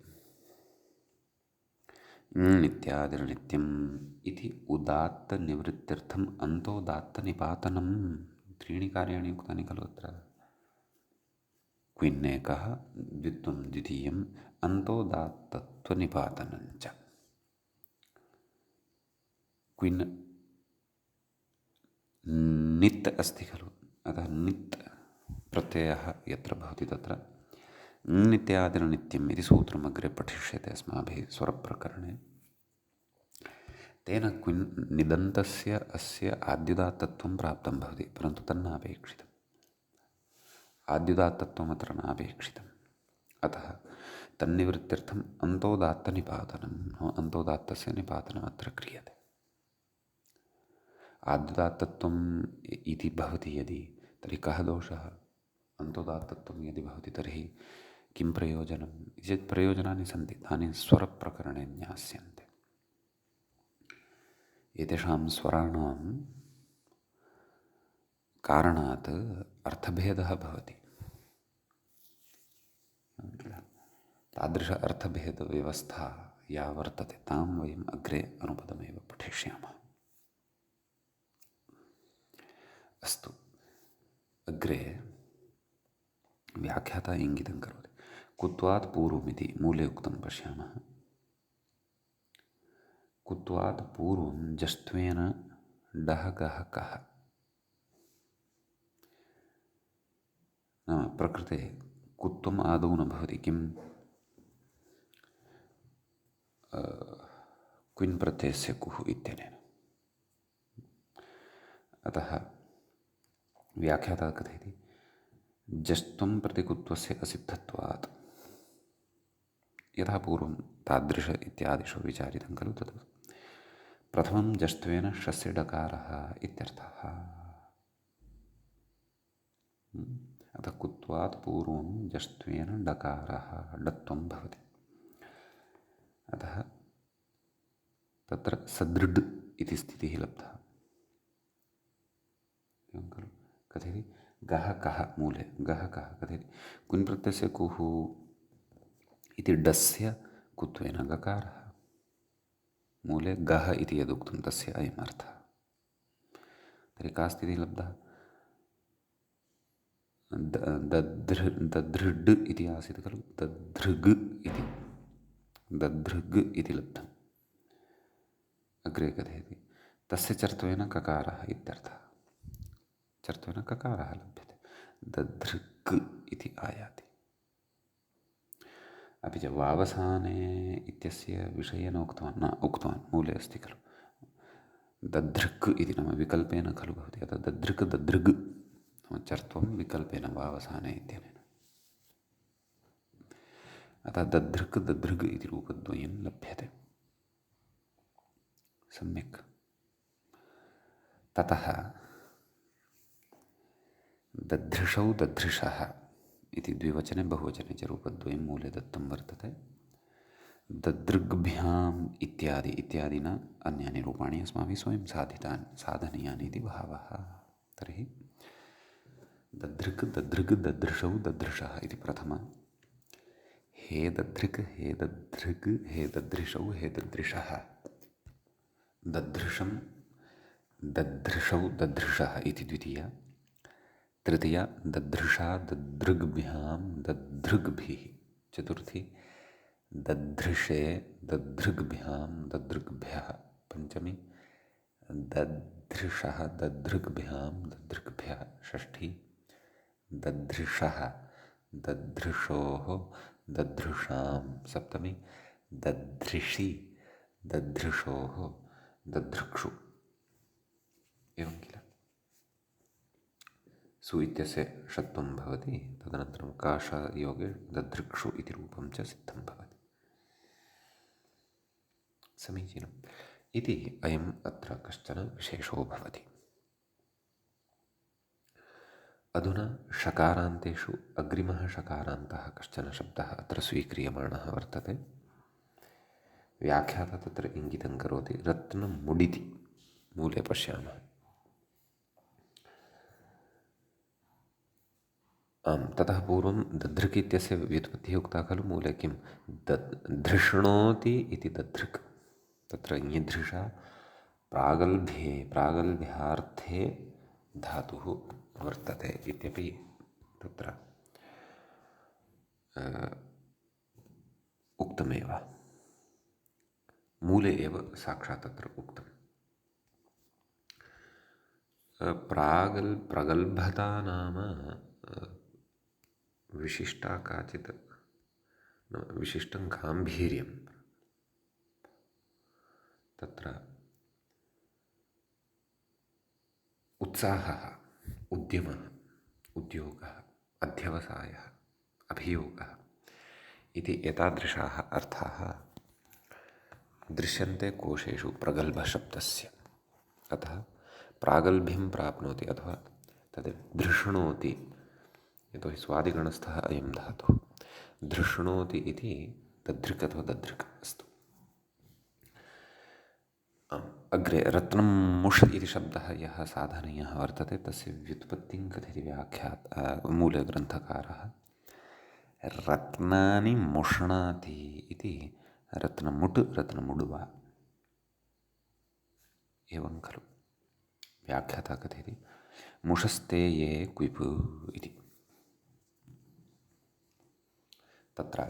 नित्यादिर्नित्यम् इति उदात्तनिवृत्त्यर्थम् अन्तोदात्तनिपातनं। त्रीणि कार्याणि उक्तानि खलु अत्र। क्विन्नेकः, द्वित्वं द्वितीयम्, अन्तोदात्तत्वनिपातनं च। क्विन् नित् अस्ति खलु, अतः नित् प्रत्ययः यत्र भवति तत्र नित्यादिर्नित्यम् इति सूत्रम् अग्रे पठिष्यते अस्माभिः स्वरप्रकरणे। तेन क्विन् निदन्तस्य अस्य आद्युदात्तत्वं प्राप्तं भवति, परन्तु तन्नापेक्षितम्। आद्युदात्तत्वम् अत्र नापेक्षितम्। अतः तन्निवृत्त्यर्थम् अन्तोदात्तनिपातनं, अन्तोदात्तस्य निपातनम् अत्र क्रियते। आद्युदात्तत्वम् इति भवति यदि, तर्हि कः दोषः? अन्तोदात्तत्वं यदि भवति तर्हि किं प्रयोजनं? चेत् प्रयोजनानि सन्ति, तानि स्वरप्रकरणे ज्ञास्यन्ते। एतेषां स्वराणां कारणात् अर्थभेदः भवति। तादृश अर्थभेदव्यवस्था या वर्तते तां वयम् अग्रे अनुपदमेव पठिष्यामः। अस्तु, अग्रे व्याख्याता इङ्गितं करोति। कुत्वात् पूर्वमिति मूले उक्तं पश्यामः। कुत्वात् पूर्वं जष्ट्वेन डः गः कः, नाम प्रकृते कुत्वम् आदौ न भवति। किं? क्विन् प्रत्ययस्य कुः इत्यनेन। अतः व्याख्याता कथयति जष्ट्वं प्रति कुत्वस्य असिद्धत्वात्। यथा पूर्वं तादृश इत्यादिषु विचारितं खलु, तद् प्रथमं जष्ट्वेन षस्य डकारः इत्यर्थः। अतः कुत्वात् पूर्वं जष्ट्वेन डकारः डत्वं भवति। अतः तत्र सदृढ इति स्थितिः लब्धा। एवं खलु। कथयति गः कः, मूले गः कः कथयति कुन् प्रत्ययस्य कुः इति डस्य कुत्वेन गकारः। मूले गः इति यदुक्तं तस्य अयम् अर्थः। तर्हि का स्थितिः लब्धा? दधृड् इति आसीत् खलु, दधृग् इति लब्धम्। अग्रे कथयति तस्य चर्त्वेन ककारः इत्यर्थः। चर्त्वेन ककारः लभ्यते, दधृक् इति आयाति। अपि च वावसाने इत्यस्य विषये न उक्तवान्, मूले अस्ति खलु दधृक् इति, नाम विकल्पेन खलु भवति। अतः दधृग् चर्त्वं विकल्पेन वावसाने इत्यनेन। अतः दधृग् इति रूपद्वयं लभ्यते। सम्यक्। ततः दधृषौ दधृषः इति द्विवचने बहुवचने च रूपद्वयं मूले दत्तं वर्तते। ददृग्भ्याम् इत्यादिना अन्यानि रूपाणि अस्माभिः स्वयं साधनीयानि इति भावः। तर्हि दधृग् दधृषौ दधृषः इति प्रथमं। हे दधृग् हे दधृग् हे दधृषौ हे दधृषः। दधृषं दधृषौ दधृषः इति द्वितीया। तृतीया दधृषा दधृग्भ्यां दधृग्भिः। चतुर्थी दधृषे दधृग्भ्यां दधृग्भ्यः। पंचमी दधृषः दधृग्भ्यां दधृग्भ्यः। षष्ठी दधृषः दधृषोः दधृषां। सप्तमी दधृषि दधृषोः दधृक्षु। एवं किल। सु इत्यस्य षत्वं भवति, तदनन्तरं काशयोगे दधृक्षु इति रूपं च सिद्धं भवति। समीचीनम् इति अयम् अत्र कश्चन विशेषो भवति। अधुना षकारान्तेषु अग्रिमः षकारान्तः कश्चन शब्दः अत्र स्वीक्रियमाणः वर्तते। व्याख्याता तत्र इङ्गितं करोति रत्नमुडिति। मूले पश्यामः। ततः पूर्वं दधृक् इत्यस्य व्युत्पत्तिः उक्ता खलु। मूले किं धृष्णोति इति दधृक्। तत्र ञधृषा प्रागल्भ्यार्थे धातुः वर्तते इत्यपि तत्र उक्तमेव। मूले एव साक्षात् तत्र उक्तम्। प्रगल्भता नाम विशिष्टा काचित् विशिष्टं गाम्भीर्यं। तत्र उत्साहः, उद्यमः, उद्योगः, अध्यवसायः, अभियोगः इति एतादृशाः अर्थाः दृश्यन्ते कोशेषु प्रगल्भशब्दस्य। अतः प्रागल्भ्यं प्राप्नोति अथवा तद् धृष्णोति, यतोहि स्वादिगणस्थः अयं धातुः। धृष्णोति इति दधृक् अथवा दधृक् अस्तु। अग्रे रत्नं मुष् इति शब्दः यः साधनीयः वर्तते तस्य व्युत्पत्तिं कथयति मूले ग्रन्थकारः। रत्नानि मुष्णाति इति रत्नमुट् रत्नमुड् वा एवं खलु। व्याख्याता कथयति मुषस्ते ये क्विप् इति। तत्र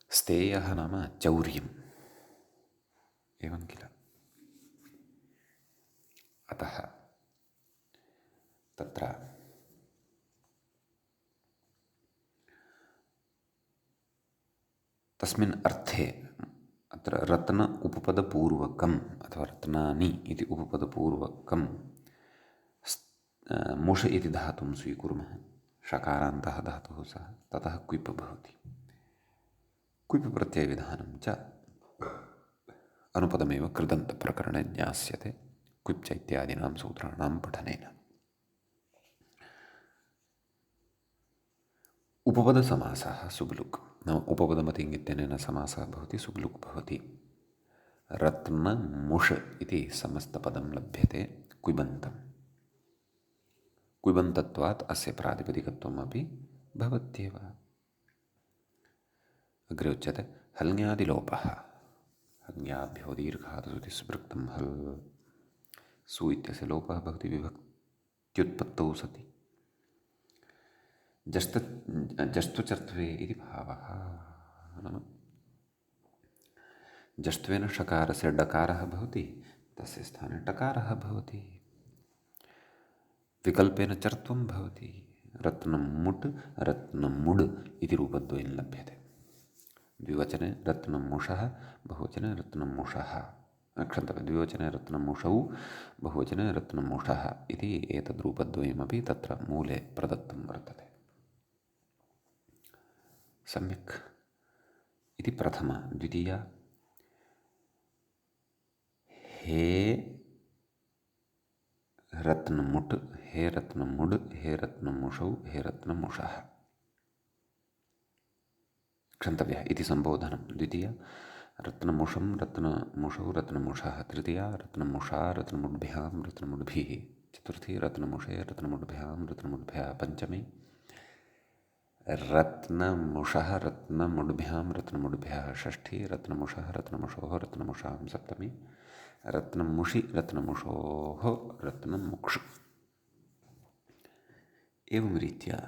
स्तेयः नाम चौर्यम् एवं किल। अतः तत्र तस्मिन् अर्थे अत्र रत्न उपपदपूर्वकम् अथवा रत्नानि इति उपपदपूर्वकं मुष इति धातुं स्वीकुर्मः। षकारान्तः धातुः सः, ततः क्विप् भवति। क्विप् प्रत्ययविधानं च अनुपदमेव कृदन्तप्रकरणे ज्ञास्यते क्विप् च इत्यादीनां सूत्राणां पठनेन। उपपदसमासः सुब्लुक् नाम उपपदमतिङ् इत्यनेन समासः भवति, सुब्लुक् भवति। रत्नमुष् इति समस्तपदं लभ्यते क्विबन्तं। क्विबन्तत्वात् अस्य प्रातिपदिकत्वमपि भवत्येव। अग्रे उच्यते हल्ङ्यादिलोपः। ज्ञाभ्यो दीर्घात् सुवृत्तं हल् सु इत्यस्य लोपः भवति विभक्त्युत्पत्तौ सति। जस्तु चर्त्वे इति भावः। नाम जष्ट्वेन षकारस्य डकारः भवति, तस्य स्थाने टकारः भवति। विकल्पेन चर्त्वं भवति। रत्नं मुट् रत्नं मुड् इति रूपद्वयं लभ्यते। द्विवचने रत्नमुषः, बहुवचने रत्नमुषः। क्षन्तव्यं, द्विवचने रत्नमुषौ, बहुवचने रत्नमुषः इति एतद् रूपद्वयमपि तत्र मूले प्रदत्तं वर्तते। सम्यक् इति प्रथमा। द्वितीया, हे रत्नमुट्, हे रत्नमुड्, हे रत्नमुषौ, हे रत्नमुषः। क्षन्तव्यः इति सम्बोधनं। द्वितीया, रत्नमुषं रत्नमुषौ रत्नमुषः। तृतीया, रत्नमुषा रत्नमुड्भ्यां रत्नमुड्भिः। चतुर्थी, रत्नमुषे रत्नमुड्भ्यां रत्नमुड्भ्यः। पंचमी, रत्नमुषः रत्नमुड्भ्यां रत्नमुड्भ्यः। षष्ठी, रत्नमुषः रत्नमुषोः रत्नमुषां। सप्तमी, रत्नमुषि रत्नमुषोः रत्नमुक्षु। एवं रीत्या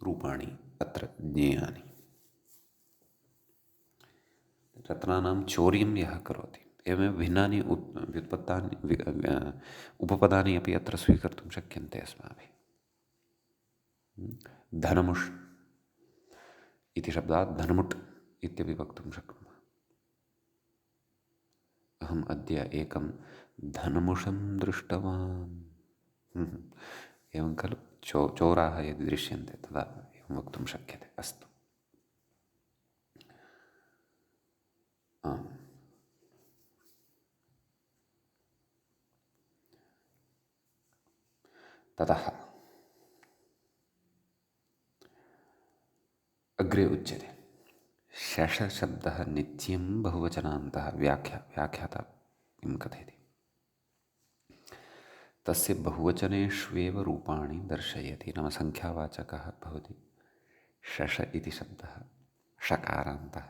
रूपाणि अत्र ज्ञेयानि। रत्नानां चौर्यं यः करोति, एवमेव भिन्नानि व्युत्पत्तानि उपपदानि अपि अत्र स्वीकर्तुं शक्यन्ते अस्माभिः। धनमुष् इति शब्दात् धनमुट् इत्यपि वक्तुं शक्नुमः। अहम् अद्य एकं धनमुषं दृष्टवान्। एवं खलु चोराः यदि दृश्यन्ते तदा एवं वक्तुं शक्यते। अस्तु। ततः अग्रे उच्यते शशशब्दः नित्यं बहुवचनान्तः। व्याख्याता किं कथयति? तस्य बहुवचनेष्वेव रूपाणि दर्शयति। नाम संख्यावाचकः भवति शश इति शब्दः, षकारान्तः,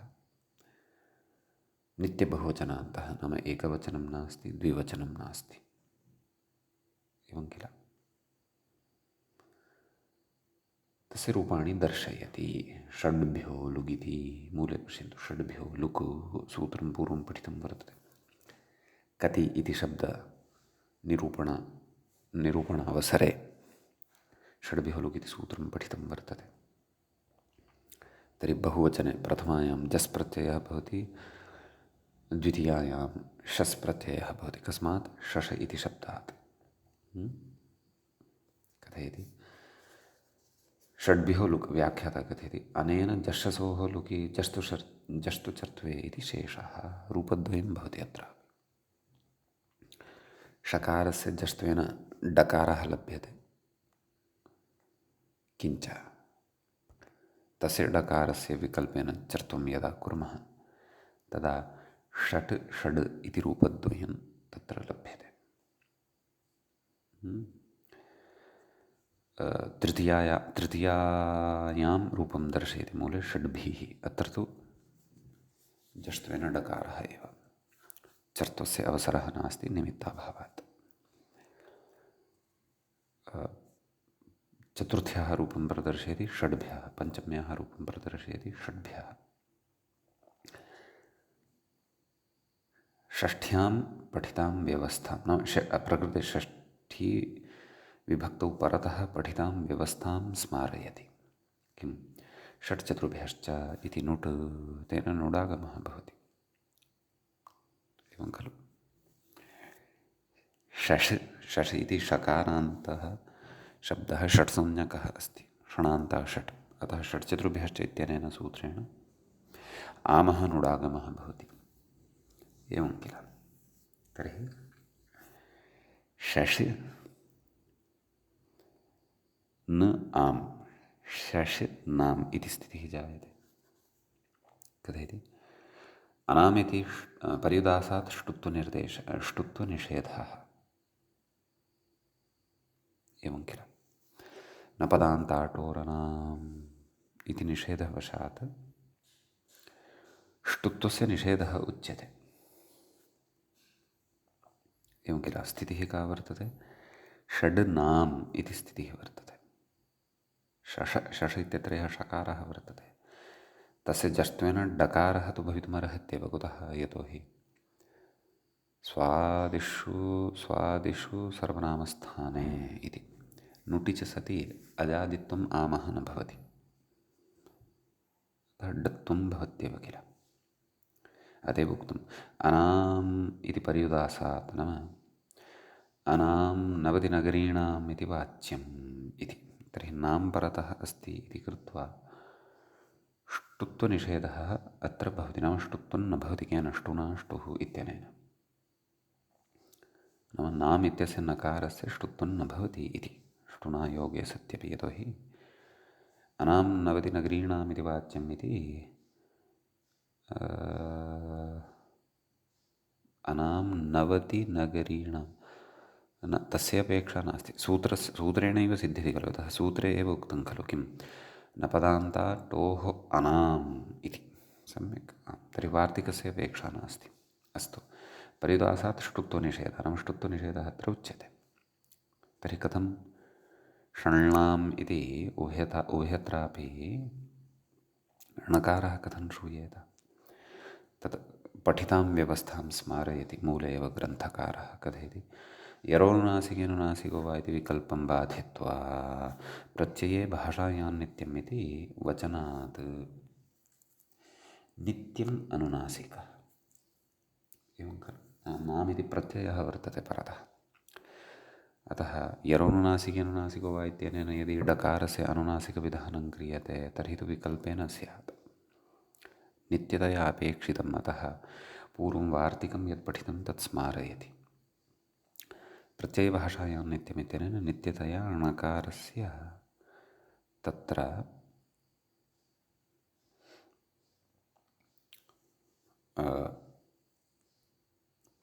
नित्यबहुवचनान्तः। नाम एकवचनं नास्ति, द्विवचनं नास्ति। एवं किल? तस्य रूपाणि दर्शयति। षड्भ्यो लुगिति मूले पश्यन्तु। षड्भ्यो लुक् सूत्रं पूर्वं पठितं वर्तते। कति इति शब्द निरूपणावसरे षड्भ्यो लुक् इति सूत्रं पठितं वर्तते। तर्हि बहुवचने प्रथमायां जस् प्रत्ययः भवति, द्वितीयायां शस् प्रत्ययः भवति। कस्मात्? शश इति शब्दात्। कथयति षड्भ्यो लुक्। व्याख्याता कथयति अनेन जश्शसोः लुकि जस्तु चर्त्वे इति शेषः। रूपद्वयं भवति अत्र। षकारस्य जष्ट्वेन डकारः लभ्यते, किञ्च तस्य डकारस्य विकल्पेन चर्त्वं यदा कुर्मः तदा षट् षड् इति रूपद्वयं तत्र लभ्यते। तृतीयायां रूपं दर्शयति मूले षड्भिः। अत्र तु जष्ट्वेन डकारः एव, चर्त्वस्य अवसरः नास्ति निमित्ताभावात्। चतुर्थ्याः रूपं प्रदर्शयति षड्भ्यः। पञ्चम्याः रूपं प्रदर्शयति षड्भ्यः। षष्ठ्यां पठितां व्यवस्थां, नाम प्रकृते षष्ठी विभक्तौ परतः पठितां व्यवस्थां स्मारयति। किं? षट् चतुर्भ्यश्च इति नुट्, तेन नुडागमः भवति। एवं खलु? शश इति षकारान्तः शब्दः षट्संज्ञकः अस्ति। षणान्तः षट्, अतः षट् चतुर्भ्यश्च इत्यनेन सूत्रेण आमः नुडागमः भवति। एवं किल? तर्हि शश न आम्, शश नाम् इति स्थितिः जायते। कथयति अनामिति पर्युदासात् ष्टुत्वनिषेधः। एवं किल? न पदान्ताटोरनाम् इति निषेधवशात् ष्टुत्वस्य निषेधः उच्यते। एवं किल स्थितिः का वर्तते, षड् नाम् इति स्थितिः वर्तते। शश इत्यत्र यः षकारः वर्तते तस्य जष्ट्वेन डकारः तु भवितुमर्हत्येव। कुतः? यतोहि स्वादिषु सर्वनामस्थाने इति नुटि च सति अजादित्वम् आमः न भवति, डत्वं भवत्येव किल। अतएव उक्तम् अनाम् इति पर्युदासात्, नाम अनां नवतिनगरीणाम् इति वाच्यम् इति। तर्हि नाम परतः अस्ति इति कृत्वा ष्टुत्वनिषेधः अत्र भवति, नाम ष्टुत्वं न भवति। केन? ष्टुना ष्टुः इत्यनेन। नाम नाम इत्यस्य नकारस्य ष्टुत्वं न भवति इति ष्टुना योगे सत्यपि। यतोहि अनां नवतिनगरीणाम् इति वाच्यम् इति अनां नवतिनगरीणां न, तस्य अपेक्षा नास्ति। सूत्रेणैव सिद्ध्यति खलु। अतः सूत्रे एव उक्तं खलु किं, न पदान्ता टोः अनाम् इति। सम्यक्। तर्हि वार्तिकस्य अपेक्षा नास्ति। अस्तु, पर्युदासात् ष्टुत्वनिषेधः, नाम ष्टुत्वनिषेधः अत्र उच्यते। तर्हि कथं? षण्णाम् इति उभयत्रापि णकारः कथं श्रूयेत? तत् पठितां व्यवस्थां स्मारयति मूले एव ग्रन्थकारः। कथयति यरोनुनासिकेनुनासिको वा इति विकल्पं बाधित्वा प्रत्यये भाषायां नित्यम् इति वचनात् नित्यम् अनुनासिकः। एवं खलु। नामिति प्रत्ययः वर्तते परतः। अतः यरोनुनासिकेनुनासिको वा इत्यनेन यदि डकारस्य अनुनासिकविधानं क्रियते तर्हि तु विकल्पेन स्यात्, नित्यतया अपेक्षितम्। अतः पूर्वं वार्तिकं यत् पठितं तत् स्मारयति। प्रत्ययभाषायां नित्यमित्यनेन नित्यतया णकारस्य तत्र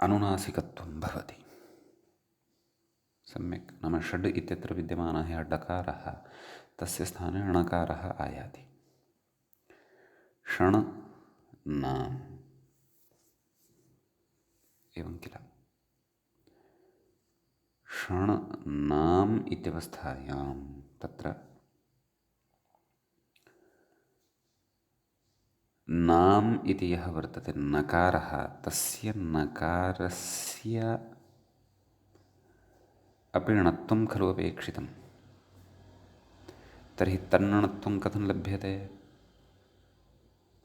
अनुनासिकत्वं भवति। सम्यक्। नाम षड् इत्यत्र विद्यमानः यः डकारः तस्य स्थाने णकारः आयाति। षण् नाम् एवं किल। षण् नाम् इत्यवस्थायां तत्र नाम् इति यः वर्तते नकारः, तस्य नकारस्य अपि णत्वं खलु अपेक्षितं। तर्हि तन्नणत्वं कथं लभ्यते?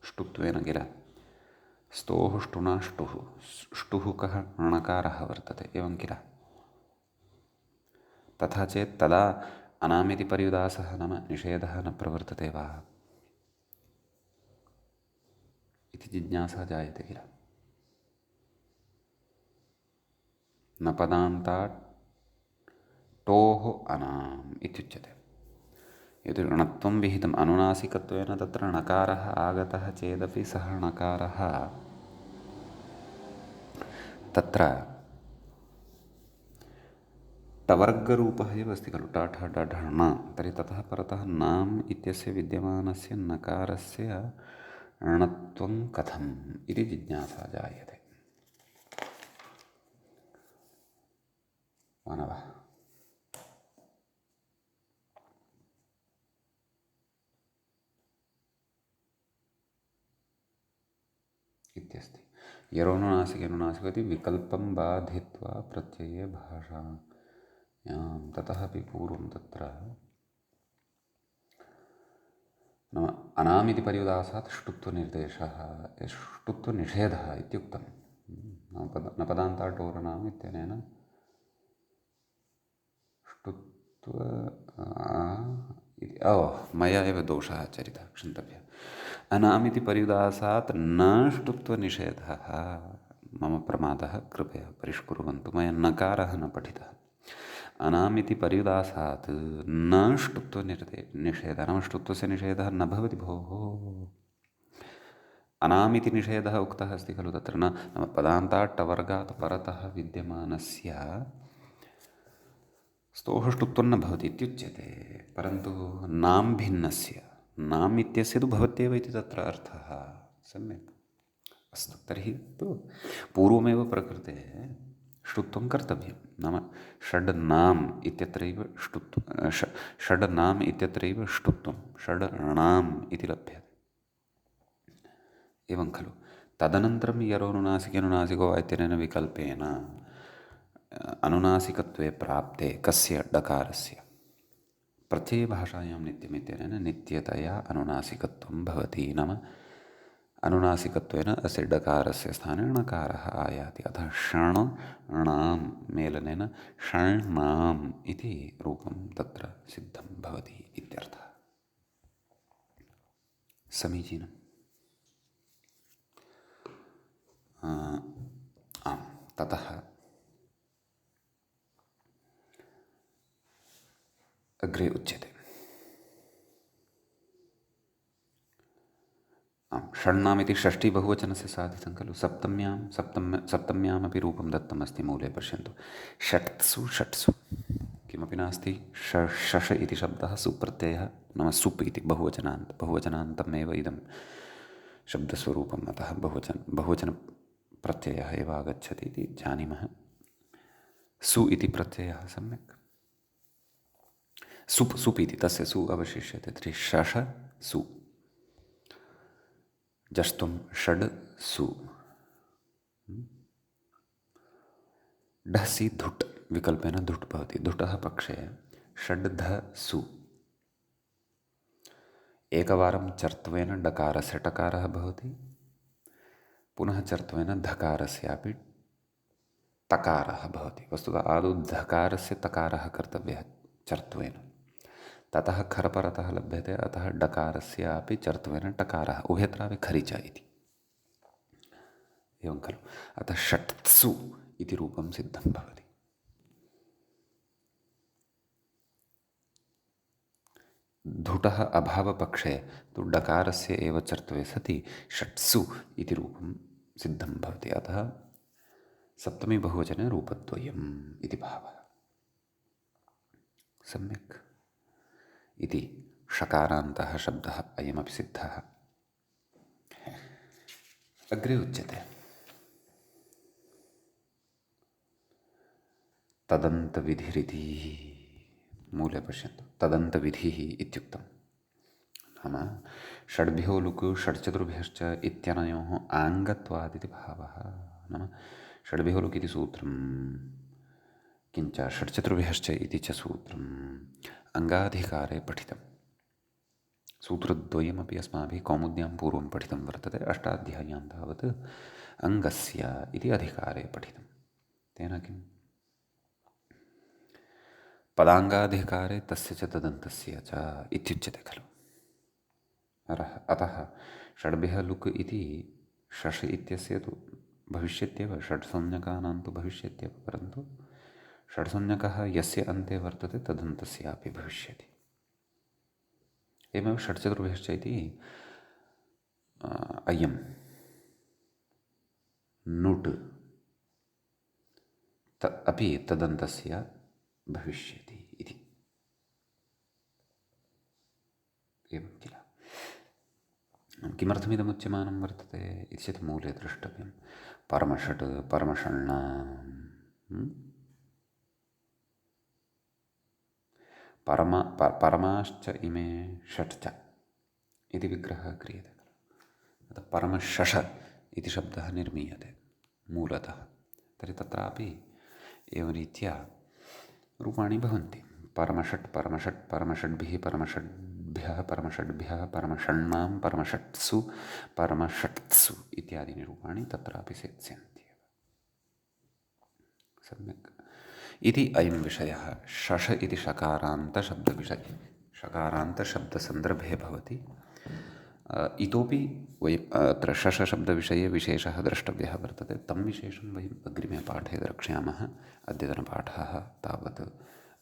ष्टुत्वेन किल। स्तोः ष्टुना ष्टुः, ष्टुः कः? णकारः वर्तते। एवं किल। तथा चेत् तदा अनामिति पर्युदासः नाम निषेधः न प्रवर्तते वा इति जिज्ञासा जायते किल। न पदान्तात् टोः अनाम् इत्युच्यते। यदि णत्वं विहितम् अनुनासिकत्वेन तत्र णकारः आगतः चेदपि सः णकारः तत्र टवर्गरूपः एव अस्ति खलु, ट ठ ड ढ ण। तर्हि ततः परतः नाम् इत्यस्य विद्यमानस्य नकारस्य णत्वं कथम् इति जिज्ञासा जायते। मानवः इत्यस्ति। यरोनुनासिकेनुनासिको इति विकल्पं बाधित्वा प्रत्यये भाषायां ततः अपि पूर्वं तत्र नाम अनामिति पर्युदासात् ष्टुत्वनिर्देशः, ष्टुत्वनिषेधः इत्युक्तं। न पदान्ताटोरनाम इत्यनेन ष्टुत्व मया एव दोषः आचरितः, क्षन्तव्यः। अनामिति पर्युदासात् न ष्टुत्वनिषेधः, मम प्रमादः, कृपया परिष्कुर्वन्तु। मया नकारः न पठितः। अनामिति पर्युदासात् न ष्टुत्वनिषेधः, नाम ष्टुत्वस्य निषेधः न भवति भोः। अनामिति निषेधः उक्तः अस्ति खलु तत्र, न नाम पदान्तात् टवर्गात् परतः विद्यमानस्य स्तोः ष्टुत्वं न भवति इत्युच्यते। परन्तु नाम भिन्नस्य, नाम इत्यस्य तु भवत्येव इति तत्र अर्थः। सम्यक्। अस्तु तर्हि तु पूर्वमेव प्रकृतेः ष्टुत्वं कर्तव्यं नाम षड् नाम् इत्यत्रैव षड् नाम् इत्यत्रैव ष्टुत्वं षड् णाम् इति लभ्यते एवं खलु तदनन्तरं यरोनुनासिकेनुनासिको वा इत्यनेन विकल्पेन अनुनासिकत्वे प्राप्ते कस्य डकारस्य प्रत्ययभाषायां नित्यमित्यनेन नित्यतया अनुनासिकत्वं भवति नाम अनुनासिकत्वेन अस्य डकारस्य स्थाने णकारः आयाति अतः षण् णाम् मेलनेन षण्णाम् इति रूपं तत्र सिद्धं भवति इत्यर्थः समीचीनम् आम् ततः अग्रे उच्यते आम् षण्णामिति षष्ठीबहुवचनस्य साधितं खलु सप्तम्यामपि रूपं दत्तमस्ति मूले पश्यन्तु षट्सु षट्सु किमपि नास्ति शश इति शब्दः सुप्रत्ययः नाम सुप् इति बहुवचनान्तमेव इदं शब्दस्वरूपम् अतः बहुवचनप्रत्ययः एव आगच्छति इति जानीमः सु इति प्रत्ययः सम्यक् सुप् इति तस्य सु अवशिष्यते तर्हि शश सु जष्टुं षड् सु ढसि धुट् विकल्पेन धुट् भवति धुटः पक्षे षड् ध सु एकवारं चर्त्वेन डकारस्य टकारः भवति पुनः चर्त्वेन धकारस्यापि तकारः भवति वस्तुतः आदौ धकारस्य तकारः कर्तव्यः चर्त्वेन ततः खरपरतः लभ्यते अतः डकारस्यापि चर्त्वेन टकारः उभयत्रापि खरिच इति एवं खलु अतः षट्सु इति रूपं सिद्धं भवति धुटः अभावपक्षे तु डकारस्य एव चर्त्वे सति षट्सु इति रूपं सिद्धं भवति अतः सप्तमी बहुवचने रूपद्वयम् इति भावः सम्यक् इति षकारान्तः शब्दः अयमपि सिद्धः अग्रे उच्यते तदन्तविधिरिति मूले पश्यन्तु तदन्तविधिः इत्युक्तं नाम षड्भ्यो लुक् षड्चतुर्भ्यश्च इत्यनयोः आङ्गत्वादिति भावः नाम षड्भ्यो लुक् इति सूत्रं किञ्च षड्चतुर्भ्यश्च इति च सूत्रम् अङ्गाधिकारे पठितं सूत्रद्वयमपि अस्माभिः कौमुद्यां पूर्वं पठितं वर्तते अष्टाध्याय्यां तावत् अङ्गस्य इति अधिकारे पठितं तेन किं पदाङ्गाधिकारे तस्य च तदन्तस्य च इत्युच्यते खलु अतः षड्भ्यः लुक् इति शश इत्यस्य तु भविष्यत्येव षड्संज्ञकानां तु भविष्यत्येव परन्तु षड्संज्ञकः यस्य अन्ते वर्तते तदन्तस्यापि भविष्यति एवमेव षड्चतुर्भ्यश्च इति अयं नुट् अपि तदन्तस्य भविष्यति इति एवं किल किमर्थमिदमुच्यमानं वर्तते इति चेत् मूले द्रष्टव्यं परमषट् परमषण्णाम् परमाश्च इमे षट् च इति विग्रहः क्रियते खलु अतः परमशश इति शब्दः निर्मीयते मूलतः तर्हि तत्रापि एवं रीत्या रूपाणि भवन्ति परमषट् परमषट् परमषड्भिः परमषड्भ्यः परमषड्भ्यः परमषण्णां परमषट्सु परमषट्सु इत्यादीनि रूपाणि तत्रापि सेत्स्यन्त्येव सम्यक् इति अयं विषयः शश इति षकारान्तशब्दविषये षकारान्तशब्दसन्दर्भे भवति इतोपि वयम् अत्र शशशब्दविषये विशेषः द्रष्टव्यः वर्तते तं विशेषं वयम् अग्रिमे पाठे द्रक्ष्यामः अद्यतनपाठः तावत्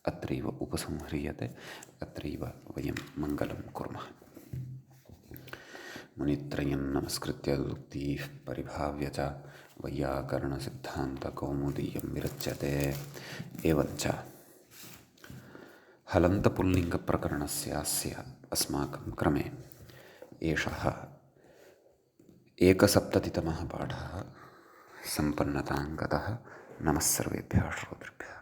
अत्रैव उपसंह्रियते अत्रैव वयं मङ्गलं कुर्मः मुनित्रयं नमस्कृत्य उक्तिः परिभाव्य च वैयाकरणसिद्धान्तकौमुदीयं विरच्यते एवञ्च हलन्तपुल्लिङ्गप्रकरणस्य अस्माकं क्रमे एषः एकसप्ततितमः पाठः सम्पन्नतां गतः। नमः सर्वेभ्यः श्रोतृभ्यः।